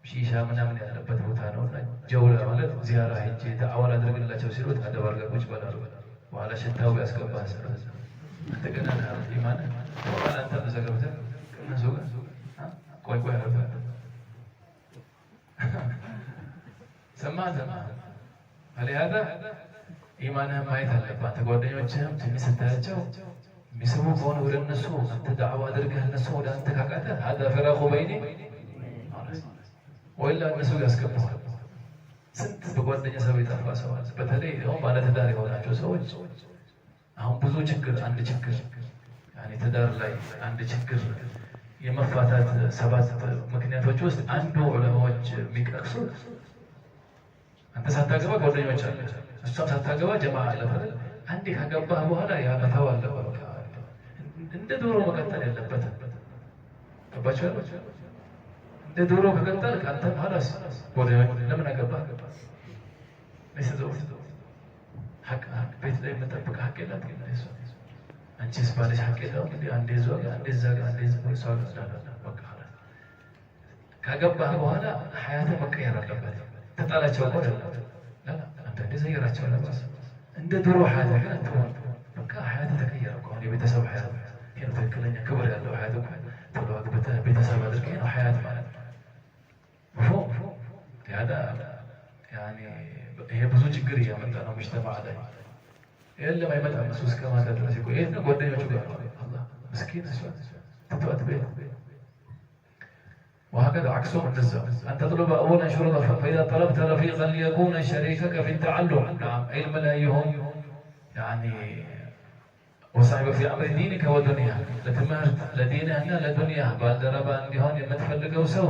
ሺሻ ምናምን ያለበት ቦታ ነው። እና ጀውላ ማለት ዚያራ ሄጄ ዳዕዋ አድርግላቸው ሲሉት አደባርገቦች በላሉ በኋላ ሽታው ያስገባህ ስለዚህ እንደገና ኢማን በኋላ አንተ ተዘገብተህ ከነሱ ጋር ቆይ አረፈ ሰማህ አለያዳ ኢማንህን ማየት አለብህ። አንተ ጓደኞችህም ትንሽ ስታያቸው የሚስቡ ከሆነ ወደ እነሱ አንተ ዳዕዋ አድርገህ እነሱ ወደ አንተ ካቃተህ ሀዳ ፈራቁ በይኔ ወይላ እነሱ ያስገባዋል። ስንት በጓደኛ ሰው የጠፋ ሰው አለ። በተለይ ደግሞ ባለትዳር የሆናቸው ሰዎች አሁን ብዙ ችግር አንድ ችግር ያኔ ትዳር ላይ አንድ ችግር የመፋታት 7 ምክንያቶች ውስጥ አንዱ ዑለማዎች የሚቀርሱት አንተ ሳታገባ ጓደኞች አሉ፣ እሷም ሳታገባ ጀማዓ አለ። አንዴ ካገባህ በኋላ ያመታው አለ። እንደ ዶሮ መቀጠል የለበትም። ገባችሁ? እንደ ዶሮ ከቀጠል አንተ ሐላስ ጓደኞች ለምን አገባህ? ለሰው ሐቅ ቤት ላይ መጠበቅ ሐቅ የለም። አንቺስ ባለሽ ሐቅ የለም። አንዴ ዞር አንዴ ዛጋ አንዴ ሰው በቃ ካገባህ በኋላ ሐያትህ መቀየር አለበት። ተጣላቸው እኮ አንተ እንደዚህ ይራቸው ለባስ እንደ ድሮ ሐያትህ ግን አትሆን። በቃ ሐያትህ ተቀየረ እኮ የቤተሰብ ሐያት ይሄ ትክክለኛ ክብር ያለው ሐያት እኮ ቶሎ አግብተህ ቤተሰብ አድርገህ ነው ሐያት ማለት ነው። ያዳ ያኔ ይሄ ብዙ ችግር እያመጣ ነው ሙጅተማዕ ላይ የለም አይመጣም። እሱ እስከ ማታ ድረስ ይቆይ። ይሄ ጓደኞቹ ጋር አላህ ምስኪን እሷ ተቷት ቤት وهكذا عكسهم النزاع أن تطلب أولا شروطا فإذا طلبت رفيقا ليكون شريكك في التعلم نعم علم لا يهم يعني ወሳዕበ ፊ አምሪ ዲኒከ ወዱንያ ለትምህርት ለዲንህና ለዱንያ ባልደረባ እንዲሆን የምትፈልገው ሰው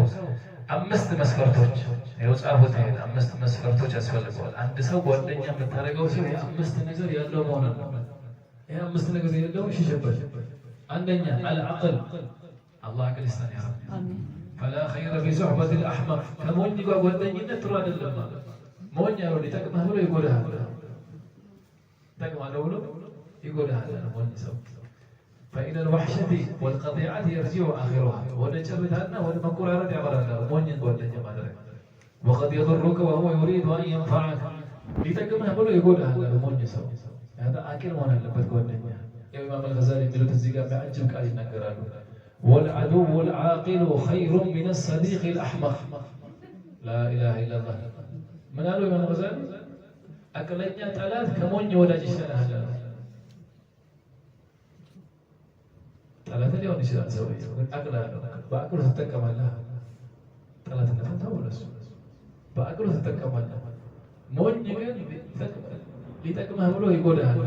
5 መስፈርቶች ይኸው ጻፉት። ይሄን 5 መስፈርቶች ያስፈልገዋል። አንድ ሰው ጓደኛ የምታደርገው ሰው የ5 ነገር ያለው መሆን አለበት። ይሄ 5 ነገር የሌለው ሽሽበት። አንደኛ አልዓቅል አላህ አቅል ይስጠን ያ ረብ። ፈላ ኸይረ ፊ ሱሕበት አልአሕመቅ ከሞኝ ጋር ጓደኝነት ጥሩ አይደለም ማለት ሞኝ ያው ሊጠቅምህ ብሎ ይጎዳሃል፣ ይጠቅምሃለሁ ብሎ ይጎዳሃል ሞኝ ሰው። فإلى الوحشة والقطيعة يرجع آخرها ودجرتنا والمقرارات عبارة مون ጓደኛ ማድረግ وقد يضرك وهو يريد أن ينفعك ሊጠቅምህ ብሎ ይጎዳሃል ሞኝ ሰው። هذا አቂል መሆን አለበት ጓደኛ። ኢማም አልገዛሊ የሚሉት እዚህ ጋር በአጭር ቃል ይናገራሉ። والعدو العاقل خير من الصديق الأحمق لا إله إلا الله ምን አሉ ኢማም አልገዛሊ? አቅለኛ ጠላት ከሞኝ ወዳጅ ይሻላል። ጠላት ሊሆን ይችላል ሰውዬው ግን አቅል አለው። በአቅሉ ትጠቀማለህ። ጠላትነትን ተው ለሱ በአቅሉ ትጠቀማለህ። ሞኝ ግን ሊጠቅምህ ብሎ ይጎዳሃል።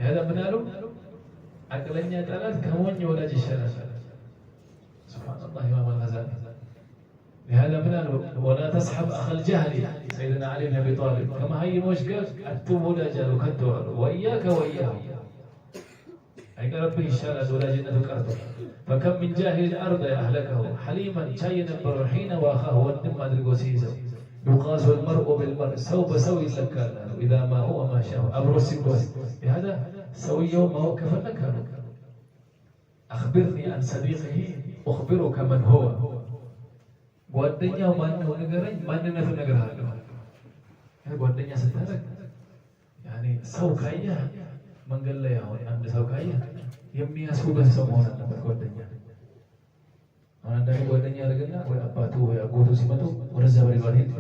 ያለ ምን አሉ? አቅለኛ ጠላት ከሞኝ ወዳጅ ይሻላል። ሱብሃንአላህ ኢማም አልገዛሊ هذا من ولا تسحب أخ الجهل سيدنا علي بن أبي طالب كما هي مشكل أكتب ولا جل وكتب وإياك وإياه أي ربي الشارع ولا جنة كرته فكم من جاهل الأرض أهلكه حليما شاينا برحين وأخاه والدم أدرك وسيزه يقاس المرء بالمرء سوف سوي لك إذا ما هو ما شاء أمر السكوت هذا سوي يوم ما هو كفلك أخبرني عن صديقه أخبرك من هو ጓደኛው ማን ነው ንገረኝ፣ ማንነቱን እነግርሃለሁ። ጓደኛ ስታደርግ ያኔ ሰው ካየህ መንገድ ላይ አሁን አንድ ሰው ካየህ የሚያስቡበት ሰው መሆን አለበት ጓደኛ። አሁን አንዳንድ ጓደኛ ያደርግና ወይ አባቱ ወይ አጎቱ ሲመጡ ወደዛ በሌላ ሄድ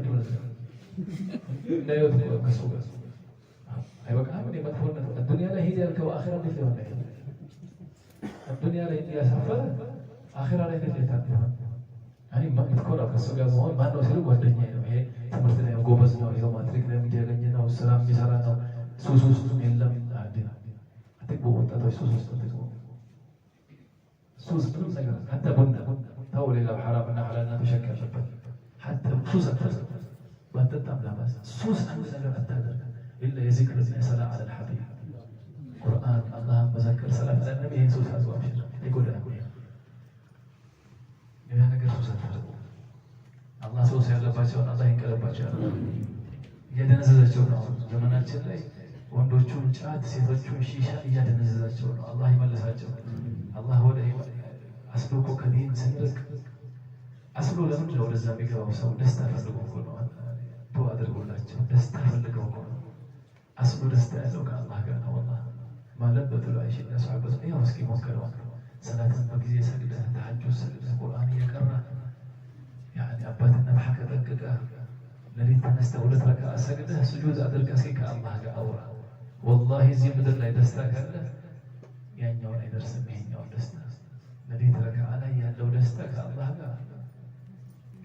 እንዳይወት ከሱ ጋር አይበቃም። እኔ መጥፎነት ዱንያ ላይ ሄድ ያልከው አኺራ እንዴት ሊሆን ነው? ዱንያ ላይ እንዲያሳፈረ አኺራ ላይ እንዴት ሊሆን يعني ما بتكون أكثر جزء مهم ما نوصل ودنيا يعني تمرتنا يوم جوبز نو يوم أتريك نام جالنا نو السلام بيسارنا سوسوس ميلا عندنا أتبغى تطوي سوسوس تطوي سوس بس نقدر حتى بنا تقول إذا بحرام إن حلنا بشكل شبه حتى سوس أكثر ما تتعب لا بس سوس أكثر أكثر إلا يذكر السلام على الحبيب القرآن الله بذكر سلام على النبي سوس أزواج يقول ያ ነገር ሱስ አታርጉ። አላህ ሱስ ያለባቸውን አላህ ይንቀለባቸው። እያደነዘዛቸው ነው ዘመናችን ላይ ወንዶቹ ጫት፣ ሴቶቹ ሺሻ እያደነዘዛቸው ነው። አላህ ይመልሳቸው። አላህ ወደ አስሉ እኮ ከዲን ስንርቅ አስሉ ለምንድን ነው ወደዛ የሚገባው ሰው? ደስታ ፈልገው እኮ ነው። ዱዓ አድርጎላቸው ደስታ ፈልገው እኮ ነው። አስሉ ደስታ ያለው ከአላህ ጋር ነው። ወላሂ ማለበቱ ላይ ሺ ያሳበስ ነው። እስኪ ሞክረው ሰላትን በጊዜ ሰግደህ ተሐጁድ ሰግደህ ቁርአን እየቀራህ ያኔ አባትና በሐቅ ጠቅቀህ ለሊት ተነስተህ 2 ረክዓ ሰግደህ ስጁድ አድርገህ እስኪ ከአላህ ጋር አውራ። ወላሂ እዚህ ምድር ላይ ደስታ ካለ ያኛውን አይደርስም። ይሄኛውን ደስታ ለሊት ረክዓ ላይ ያለው ደስታ ከአላህ ጋር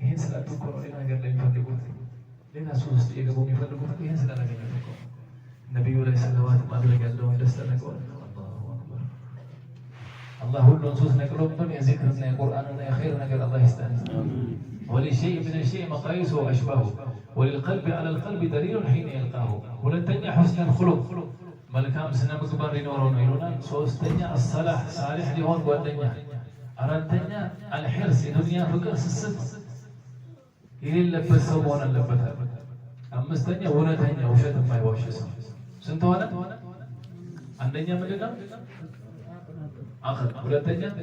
ይሄን ስላሉ እኮ ነው ሌላ ነገር ላይ የሚፈልጉት ሌላ ሱስ ውስጥ የገቡ የሚፈልጉት ይሄን ስላላገኙት እኮ ነቢዩ ላይ ሰለዋት ማድረግ ያለውን ደስታ ነግረዋል። الله هو النصوص نقلبن يذكرنا القرآن خير نقل الله يستأنس ولشيء من الشيء مقاييس وأشباهه وللقلب على القلب دليل حين يلقاه ولتنيا حسن الخلق ملكام سنة مكبر نورون يلونا سوستنيا الصلاح صالح لهون قوانتنيا أردتنيا الحرص دنيا فكر الصدق إلي اللبس سوونا اللبتها أمستنيا ونتنيا وشد ما يواش اسم سنتوانا عندنا ملنا آخر ولتنيا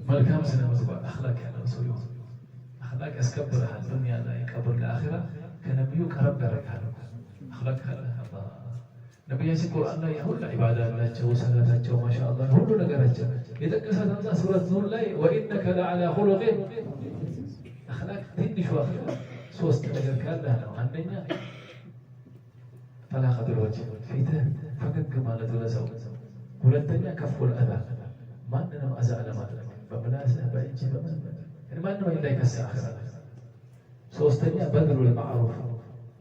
ملكام سنة مكبر أخلاق يعني وسويه أخلاق أسكبرها الدنيا لا يكبر الآخرة كنبيو كرب ركعه أخلاق الله نبياتي القرآن لا يهول عبادة لا جو صلاة جو ما شاء الله هو نجارة إذا كسر الله سورة نور لا وإنك لعلى خلق أخلاق دين شو أخلاق سوست نجار كله عندنا فلا قدر وجه فيته فقد كمالة ولا زوج ولتنيا كف الأذى ما عندنا أذى على ما تلقى فبلاسه بعيد يعني ما إنه إلا يكسر آخرة سوستنيا بذل المعروف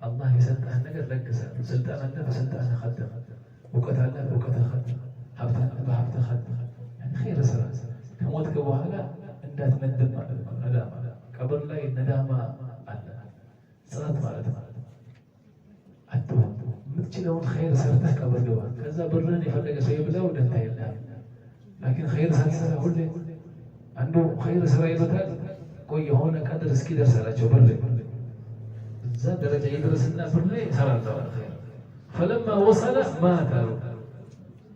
الله يسلطها النجر لك سلطها من فسلطها خدم وقتها الله وقتها خدم بحبت خد يعني خير سرا كموت كبوهلا እንዳት ندم ማለት ነው ነዳማ ቀብር ላይ ነዳማ አለ ሰላት ማለት ነው አትወው የምትችለውን خير ሰርተህ ቀብር ገባ ከዛ ብርህን የፈለገ ሰው ይብላው ደንታ የለም لكن خير ሳትሰራ ሁሌ አንዱ خير ስራ ይበታል ቆይ የሆነ ቀድር እስኪደርስ አላቸው ብር እዛ ደረጃ ይደርስና ብር ላይ ይሰራል خير فلما وصل مات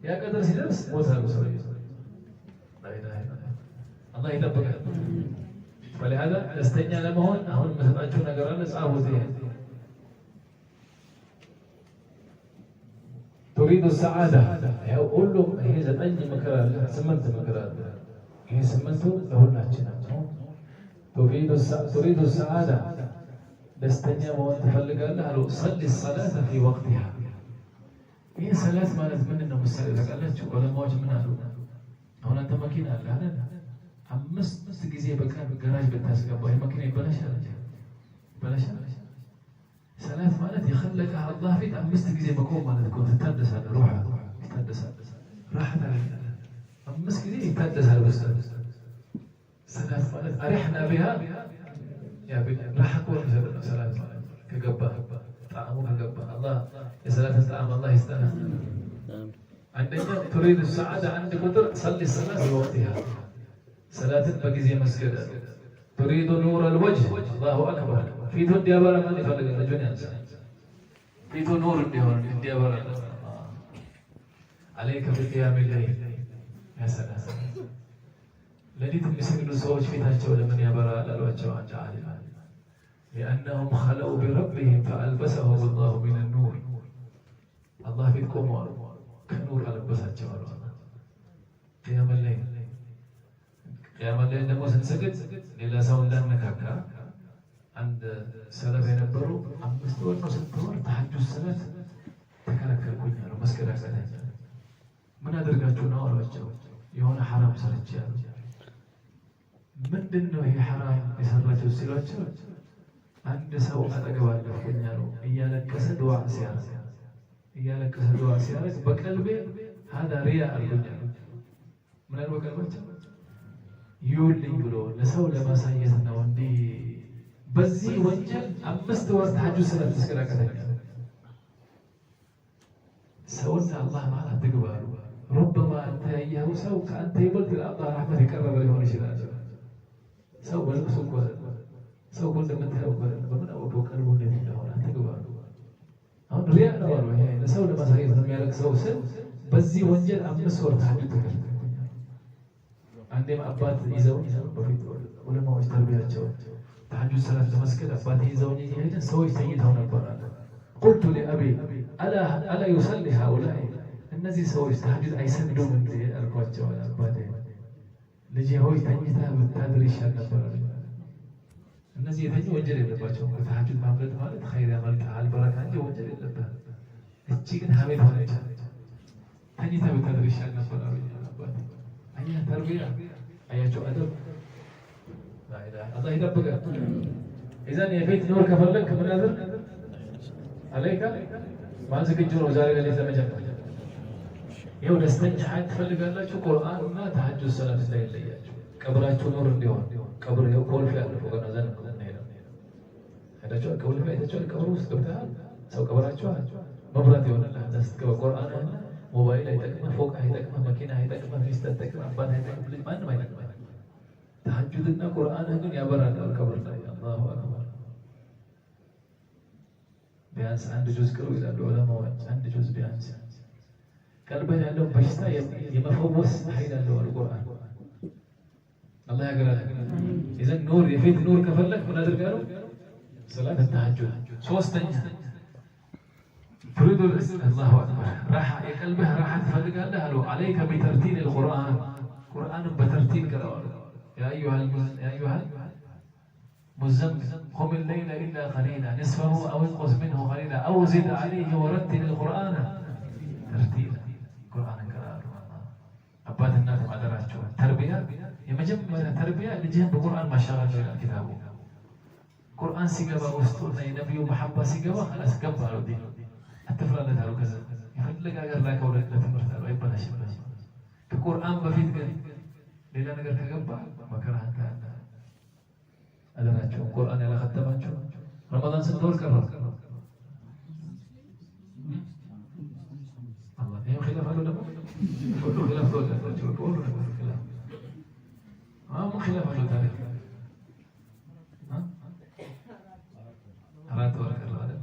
يا قدر سيدرس موت سوي لا اله الا الله يطبق فلهذا استنى لما هون مسطاچو ነገር አለ ጻፉት تريد السعاده ያው ሁሉም ይሄ 9 ምክር አለ 8 ምክር አለ ይሄ 8ቱ ለሁላችን ነው تريد السعاده ደስተኛ መሆን ትፈልጋለህ አሉ صلي الصلاه في وقتها ይሄ ሰላት ማለት ምንድነው ምሳሌ ታውቃላችሁ ዑለማዎች ምን አሉ አሁን አንተ መኪና አለ አይደል 5 ጊዜ በቀን ገራጅ ብታስገባው ይሄ መኪና ይበላሻል ሰላት ማለት የخلቀ አላህ ፊት 5 ጊዜ መቆም ማለት ነው ትታደሳለህ ሩህ ትታደሳለህ راحت 5 ጊዜ ይታደሳል በሰላት ሰላት ማለት አሪህና بها ያ راحت ሰላት ማለት ከገባ طعمه كجبه الله يسلات الطعام الله يستاهل عندنا تريد السعادة عند قدر صلي الصلاة في وقتها صلاة بقي مسجد تريد نور الوجه الله أكبر في دنيا برا ما يفرق الدنيا في نور الدنيا برا عليك بقيام الليل يا سلام لديت مسجد الزوج في تاجو لمن يبرا للوجه عن جعل لأنهم خلوا بربهم فألبسهم الله من النور الله فيكم كنور ألبسهم قيام الليل نمو سنسجد للا سون لن نكاكا عند سلف ينبروا عم مستوى نصدور تحجوا الصلاة تكالكل كنيا ومسكرة كذا من أدركاتوا نور وجهه يهون حرام سرجال من دنو هي حرام يسرجوا السلاجة አንድ ሰው አጠገባለሁ ኮኛሩ እያለቀሰ ዱዓ ሲያረግ በቀልቤ هذا رياء አልኩኛሩ ምን አልኩ በቀልባቸው ይውልኝ ብሎ ለሰው ለማሳየት ነው እንዴ በዚህ ወንጀል 5 ወር ተሐጁድ ሰላት ተስከራከተኛ ሰውና አላህ ማለት ተግባሩ ربما انت ያየው ሰው ከአንተ ይበልጥ ለአላህ ረህመት የቀረበ ሊሆን ይችላል ሰው ወልቁ ሰው እንደምታየው በምን አውቀው ቀልቡ እንደሚሆን አትገባሉ አሁን ሪያ ነው ይሄ ለሰው ለማሳየት ነው የሚያለቅሰው ስል በዚህ ወንጀል 5 ወር ተሐጁድ ተከልክሏል አንዴም አባት ይዘው በፊት ዑለማዎች ተርቢያቸው ተሐጁድ ሰላት ለመስገድ አባት ይዘው ይሄን ሰዎች ተኝተው ነበር قلت لأبي ألا يصلي هؤلاء እነዚህ ሰዎች ተሐጁድ አይሰግዱም እንዴ አልኳቸው አባቴ ልጄ ሆይ ተኝታ ብታድር ይሻል ነበር እነዚህ የተኙ ወንጀል የለባቸውም ተሐጁድ ማምለጥ ማለት ኸይር ያመልጣል በረካ እንጂ ወንጀል የለበትም እቺ ግን ሀሜት ሆነች ተኝታ ብታድር ይሻል ነበር አባቴ አያ ተርቢያ አያቸው አደብ الله يدبك إذا يبيت نور كفلك من هذا عليك ما زكجون وزاري اللي زمجك يوم نستنجح تفلق الله شو قرآن ما تحجج الصلاة الليل قبراتو نور اليوم قبر يقول في ألف وقنا زن هذا شو قبل في هذا شو قبروس قبلها سو قبراتو مبرات يوم الله دست قرآن موبايل هيتكما فوق هيتكما ماكينة هيتكما فيستا هيتكما أبان هيتكما ما نما هيتكما تحجدنا قرآن هذون يا برا القبر الله أكبر بيانس عند جزء كروي إلى العلماء عند جزء بيانس قلبنا لهم بشتا يمفوس حين له القرآن الله يقرأ إذا نور يفيد نور كفلك من هذا قالوا صلاة التهجد سوستنجا تريد الله أكبر راح قلبها راح تفلق له عليك بترتيل القرآن قرآن بترتيل كذا يا أيها المزمل قم الليل إلا قليلا نصفه أو انقص منه قليلا أو زد عليه ورتل القرآن ترتيلا قرآن كرار أباد الناس ما درجوا تربية يمجمع تربية لجهة بقرآن ما شاء الله كتابه قرآن سيجابا وسطنا نبي محبة سيجابا خلاص قبل الدين التفرد هذا كذا يفلق أجر لك ولا تمرت له يبلا شيء ከቁርአን በፊት ግን ሌላ ነገር ከገባ መከራህን ታያለህ። አደራቸው ቁርአን ያላከተማቸው ረመዳን ስንት ወር ቀረ? አላህ ይሄ ኺላፍ አለው ደግሞ ሁሉ ኺላፍ ተወላቸው ሁሉ ነገር ኺላፍ ኺላፍ አለው ታሪክ አራት ወር ቀረ አይደል?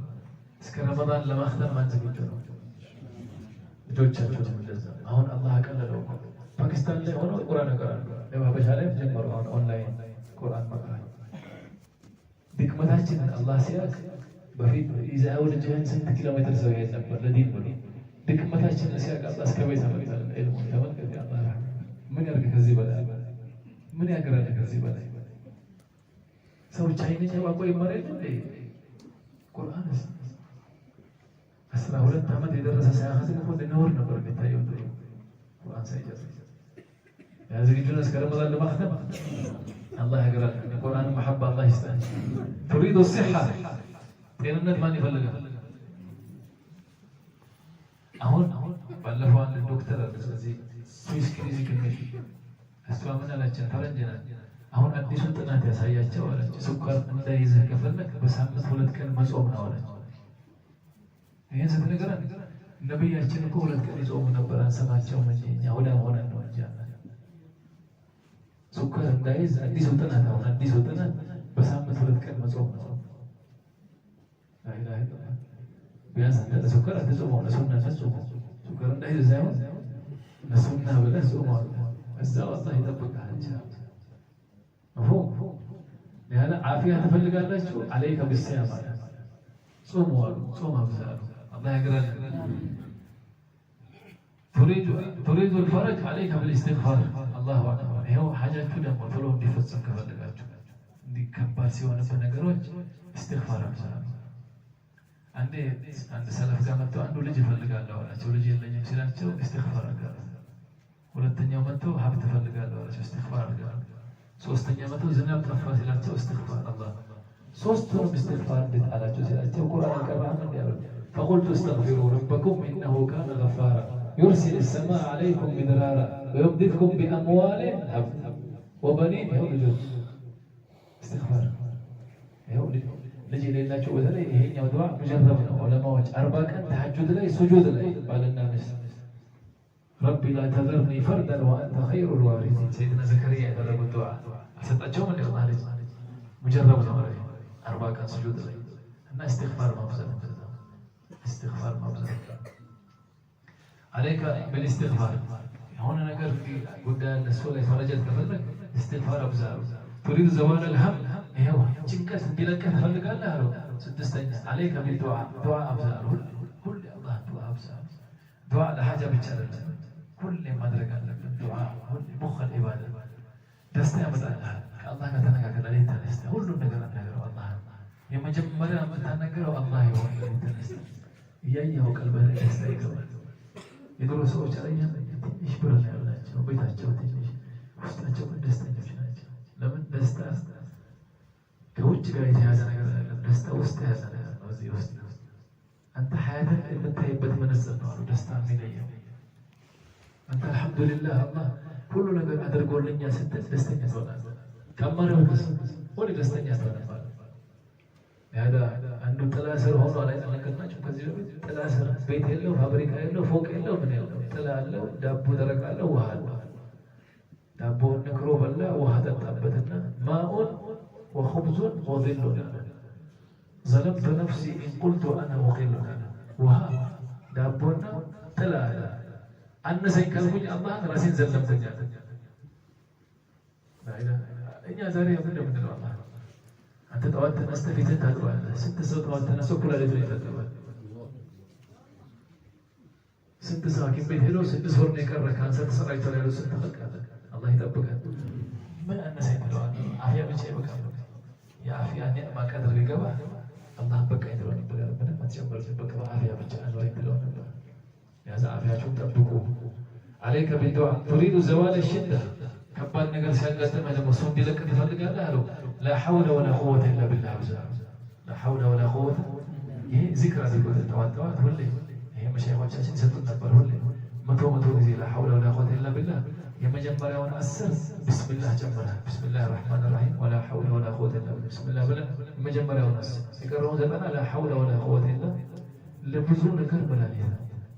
እስከ ረመዳን ለማክተም ማን ዝግጁ ነው? ልጆቻቸው እንደዛ አሁን አላህ አቀለለው። ፓኪስታን ላይ ሆኖ ቁርአን ይቀራሉ። ለማበሻ ላይ ጀመሩ አሁን ኦንላይን ቁርአን መቅራት። ድክመታችንን አላህ ሲያውቅ በፊት ይዘው ልጅህን ስንት ኪሎ ሜትር ሰው ይሄድ ነበር ለዲን ብሎ። ድክመታችንን ሲያውቅ አላህ እስከ ቤት አመጣል። ኢልሙ ተመልከት። አላህ ምን ያርግ ከዚህ በላይ ምን ያገራል ከዚህ በላይ ሰው ቻይና ጨዋቆ ይመረል እንዴ? ቁርአን 12 ዓመት የደረሰ ሳያኸትም እኮ ነውር ነበር የሚታየው። ቁርአን ሳይጨርስ ያ ዝግጁ ነው እስከ ረመዳን ለማክተም አላህ ያገራል። ቁርአን መሐባ አላህ ይስጣል። تريد الصحة ጤንነት ማን ይፈልጋል? አሁን ባለፈው አንድ ዶክተር አለ ስለዚህ ስዊስ ክሊኒክ ነሽ እሷ ምን አላቸው? ፈረንጅ ናት። አሁን አዲሱ ጥናት ያሳያቸው አለች ስኳር እንዳይዝህ ከፈለክ በሳምንት 2 ቀን መጾም ነው አለች። ይሄን ስትነግረን ነብያችን እኮ 2 ቀን ይጾሙ ነበር። አንሰማቸውም እንጂ እኛ ወደ ሆነ ነው እንጂ ስኳር እንዳይዝ አዲሱ ጥናት አሁን አዲሱ ጥናት በሳምንት 2 ቀን መጾም ነው። አይላህ ቢያንስ እንደ ስኳር አትጾሙ ለሱና ተጾሙ ስኳር እንዳይዝ ሳይሆን ለሱና ብለህ ጾሙ እዛው አላህ ይጠብቃል እንጂ مفهوم لهذا عافية تفلقالችሁ عليك بالصيام صوموا صوم أبزار الله يقرأ تريد الفرج عليك بالاستغفار الله أكبر هو حاجات كده مطلوب دي فتصم كفلقالችሁ دي كبار ሲሆንብህ ነገሮች استغفار أبزار አንድ ሰለፍ ጋር መጥቶ አንዱ ልጅ እፈልጋለሁ አላቸው። ልጅ የለኝም ሲላቸው استغفار አድርጋለሁ። ሁለተኛው መጥቶ ሀብት እፈልጋለሁ አላቸው። استغفار አድርጋለሁ። ሶስተኛ መቶ ዝናብ ጠፋ ሲላቸው استغفار الله ሶስቱም استغفار እንዴት አላቸው ሲላቸው ቁርአን ቀራን እንዲያሉ فقلت استغفروا ربكم انه كان غفارا يرسل السماء عليكم مدرارا ويمددكم باموال وبنين يولد استغفار يولد ልጅ የሌላቸው በተለይ ይሄኛው ዱዓ ሙጀረብ ነው። ዑለማዎች 40 ቀን ተሐጁድ ላይ ሱጁድ ላይ ባልና ሚስት ربي لا تذرني فردا وانت خير الوارثين سيدنا زكريا يدرب الدعاء سطچوم እንደ الله ልጅ ሙጀረብ ነው። 40 ቀን ሱጁድ ላይ እና استغفار ማብዛት استغفار ማብዛት عليك بالاستغفار هون ነገር ጉዳይ ለሱ ላይ ፈረጀት ከፈለክ استغفار አብዛ تريد زوال الهم ይሄው ጭንቀት እንዲለቀህ ትፈልጋለህ አለው። ስድስተኛ عليك بالدعاء دعاء አብዛ ሁሉ الله دعاء አብዛ دعاء ለሐاجة ብቻ አይደለም كل ما درك على الدعاء مخ العبادة دست أبدا الله كتناك كذا لين تنست كل نجار نجار الله يوم جمّرنا بتناكر الله هو لين تنست يجي هو قلبه دست يكمل يدرس هو شريعة يشبر الله شو بيته شو تجيش وستأجوا دست يجيش لمن دست كوجه جاي هذا نجار دست وست هذا وزي وست أنت حياتك أنت يبدأ من الزمان ودست عملية أنت الحمد لله الله كل ነገር አድርጎልኛ ስትል ደስተኛ ትሆናለህ። ከመረው ሁሉ ደስተኛ ትሆናለህ። ያዳ አንዱ ጥላ ስር ሆኖ ላይ ተነከናችሁ ከዚህ በፊት ጥላ ስር ቤት የለው ፋብሪካ የለው ፎቅ የለው ምን የለው ጥላ አለው ዳቦ ደረቃለው ውሃ አለው። ዳቦ ነክሮ በላ ውሃ ጠጣበትና ማኡን ወخبزን ወذل ظلمت نفسي إن قلت أنا أقلها ውሃ ዳቦና ጥላ አነሰኝ ካልኩኝ አላህ ራሴን ዘለምተኛል። እኛ ዛሬ ምንድነው አላህ አንተ ጠዋት ተነስተህ ፊትህን ታጥባለህ። ስንት ሰው ጠዋት ተነስቶ ኩላሊቱን ይታጠባል? ስንት ሰው ሐኪም ቤት ሄዶ 6 ወር ነው የቀረ ካንሰር ተሰራጭቷል ያለው ስንት ፈቃደ አላህ ይጠብቃል። ምን አነሰኝ ትለዋለህ? አፍያ ብቻ ይበቃል። የአፍያ ኒዕማ ቀድር ቢገባ አላህ በቃኝ ትለዋለህ ነበር። ምንም አትጨምርም በቃ አፍያ ብቻ ነው ይብለው ነበር። يا زعفياتكم تبقوا عليك بالدعاء تريد زوال الشدة كبار نقل سيقدم هذا مصوم دي لك تفرق له لا حول ولا قوة إلا بالله بزار لا حول ولا قوة هي ذكرى ذكرى التواتوات هولي هي مشايخ وشاشين ستون نبر هولي متو ጊዜ لا حول ولا قوة إلا بالله የመጀመሪያውን 10 بسم الله ጀመረ بسم الله الرحمن الرحيم ولا حول ولا قوة إلا بالله بسم الله ብለህ የመጀመሪያውን 10 የቀረውን 90 لا حول ولا قوة إلا ለብዙ ነገር በላሊያ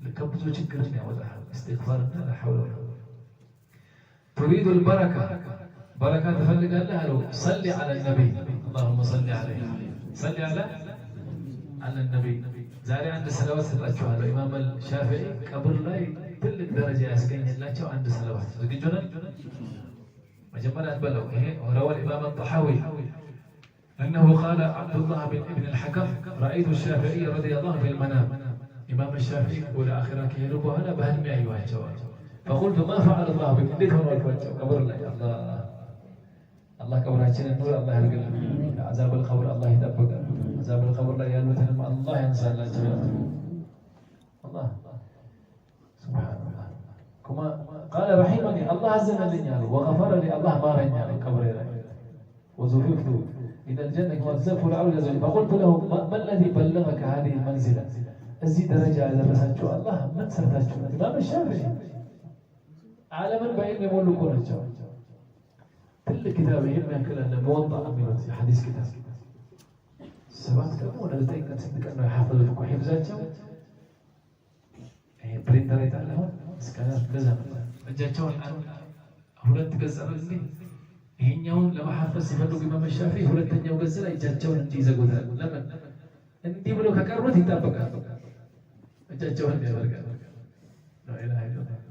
ለከብዙ ችግር ያወጣል استغفار لا حول ولا قوة تريد البركة بركة تفلق الله صلي على النبي اللهم صل عليه صلي على النبي زاري عند الصلوات سبقتوا على الإمام الشافعي قبر لا تلك درجة أسكين الله شو عند الصلوات رجعنا مجمّل أتبلغ روى الإمام الطحاوي أنه قال عبد الله بن ابن الحكم رأيت الشافعي رضي الله في المنام إمام الشافعي يقول آخرا كي يلبوا هنا بهلمي أيها الجواب فقلت ما فعل الله بك ليك هو قبر الله قبراتنا النور الله يرقل عذاب القبر الله يدبق عذاب القبر لا يالوتنا الله ينسى الله جميعا الله سبحان الله كما قال رحمني الله عز وجل وغفر لي الله ما رجع قبري وزففت إلى الجنة وزف العود فقلت له ما الذي بلغك هذه المنزلة أزي درجة على رسالة الله من سرتاجه الإمام الشافعي عالما بعيد يقول لكم الجواب كل كتاب يهم يأكل أن موضع أميرات حديث كتاب سبعة كلام ولا لديك أن تصدق أنه يحفظ لكم حفظاته برينتر يتعلمون سكانات لازم أجاته الآن هولت تجزر لي هنيون لما حفظ سفروا الإمام الشافعي هولت تنيو جزر أجاته أنتي زغودا لمن أنتي بلو كاروت يتابع أجاته أنتي برجع لا إله إلا الله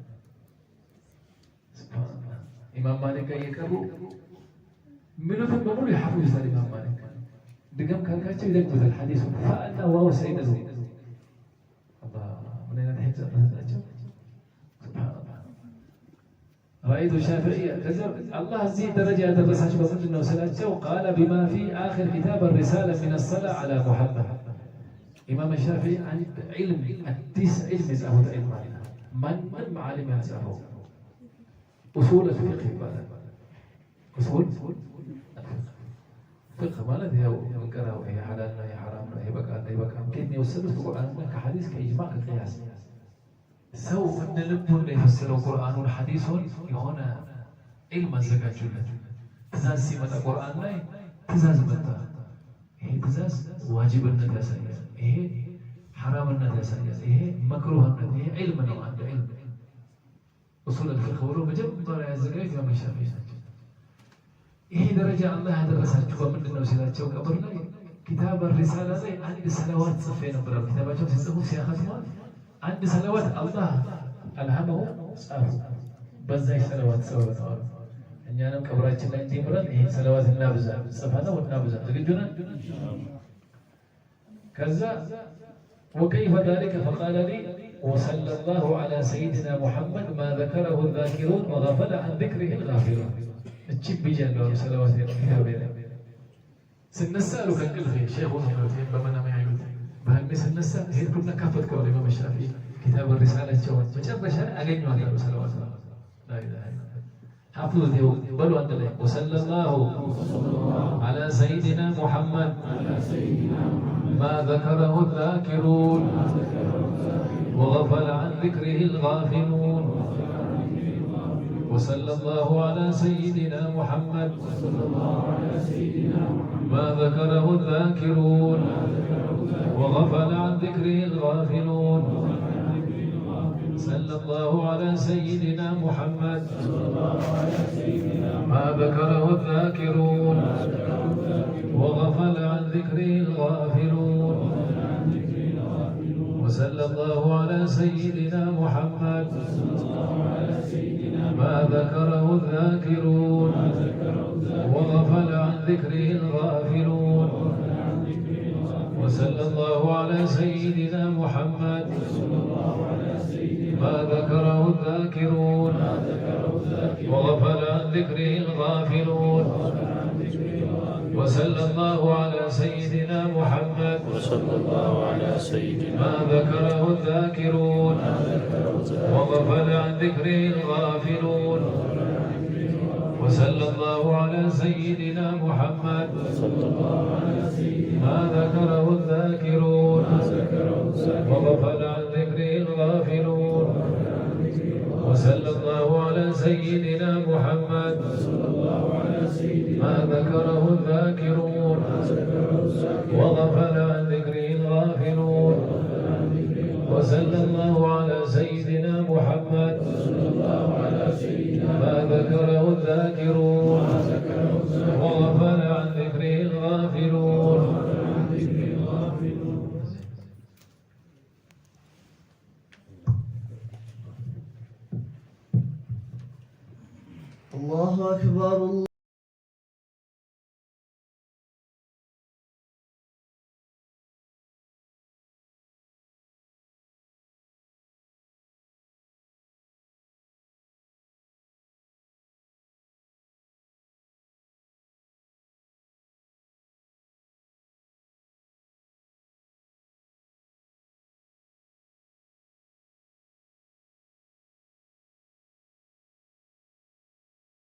إمام مالك يكرر منو تبغون يحفظ يسال إمام مالك دقم كان كاتب يذكر الحديث فأنا وهو سيد الزين الله من أين تحب سبحان الله رأيت الشافعية كذا الله زي درجة درسها شباب إنه سلاتة وقال بما في آخر كتاب الرسالة من الصلاة على محمد إمام الشافعي عن علم التسع علم زهو العلم من معالم زهو أصول الفقه أصول الفقه ما الذي هو منكر وهي حلال وهي حرام وهي بكاء وهي بكاء يمكن يوصل القرآن كحديث كإجماع القياس سو من لبهم يفسر القرآن والحديث هنا علم الزكاة تزاز سمة القرآن لا تزاز متى هي تزاز واجب النجاسة هي حرام النجاسة هي مكروه النجاسة هي علم نوعا علم أصول الفقه ولو بجبر الزكاة إمام الشافعي إيه درجة الله هذا الرسالة شوف من النوسيلات شوف قبرنا كتاب الرسالة زي عند سنوات صفين برا كتابات شوف سيسمو سياخات ما عند سنوات الله ألهمه صافو بس زي سنوات سوى ثواب إني أنا مكبرات شلنا عندي مرة إيه سنوات النابزة صفنا والنابزة تقولون كذا وكيف ذلك فقال لي وصلى الله على سيدنا محمد ما ذكره الذاكرون وغفل عن ذكره الغافلون الشيب بيجان له صلوات كتابه سنسألو كل خير شيخ وصلواتين بمنا ما يعيد بهالمس النساء هي كلنا كفت كول الإمام الشافعي كتاب الرسالة جوان وجرب شيء أجنوا على صلوات لا إله إلا الله حافظوا ذي بلوا عند الله وصلى الله على سيدنا محمد ما ذكره الذاكرون وغفل عن ذكره الغافلون وصلى الله على سيدنا محمد ما ذكره الذاكرون وغفل عن ذكره الغافلون صلى الله على سيدنا محمد ما ذكره الذاكرون وغفل عن ذكره الغافلون وصلى الله على سيدنا محمد ما ذكره الذاكرون وغفل عن ذكره الغافلون وصلى الله على سيدنا محمد ما ذكره الذاكرون وغفل عن ذكره الغافلون وصلى الله على سيدنا محمد ما ذكره الذاكرون وغفل عن ذكره الغافلون وصلى الله على سيدنا محمد ما ذكره الذاكرون وغفل عن ذكره الغافلون وصلى الله على سيدنا محمد ما ذكره الذاكرون وغفل عن ذكره الغافلون. وصلى الله على سيدنا محمد ما ذكره الذاكرون وغفل عن ذكره الغافلون. الله أكبر.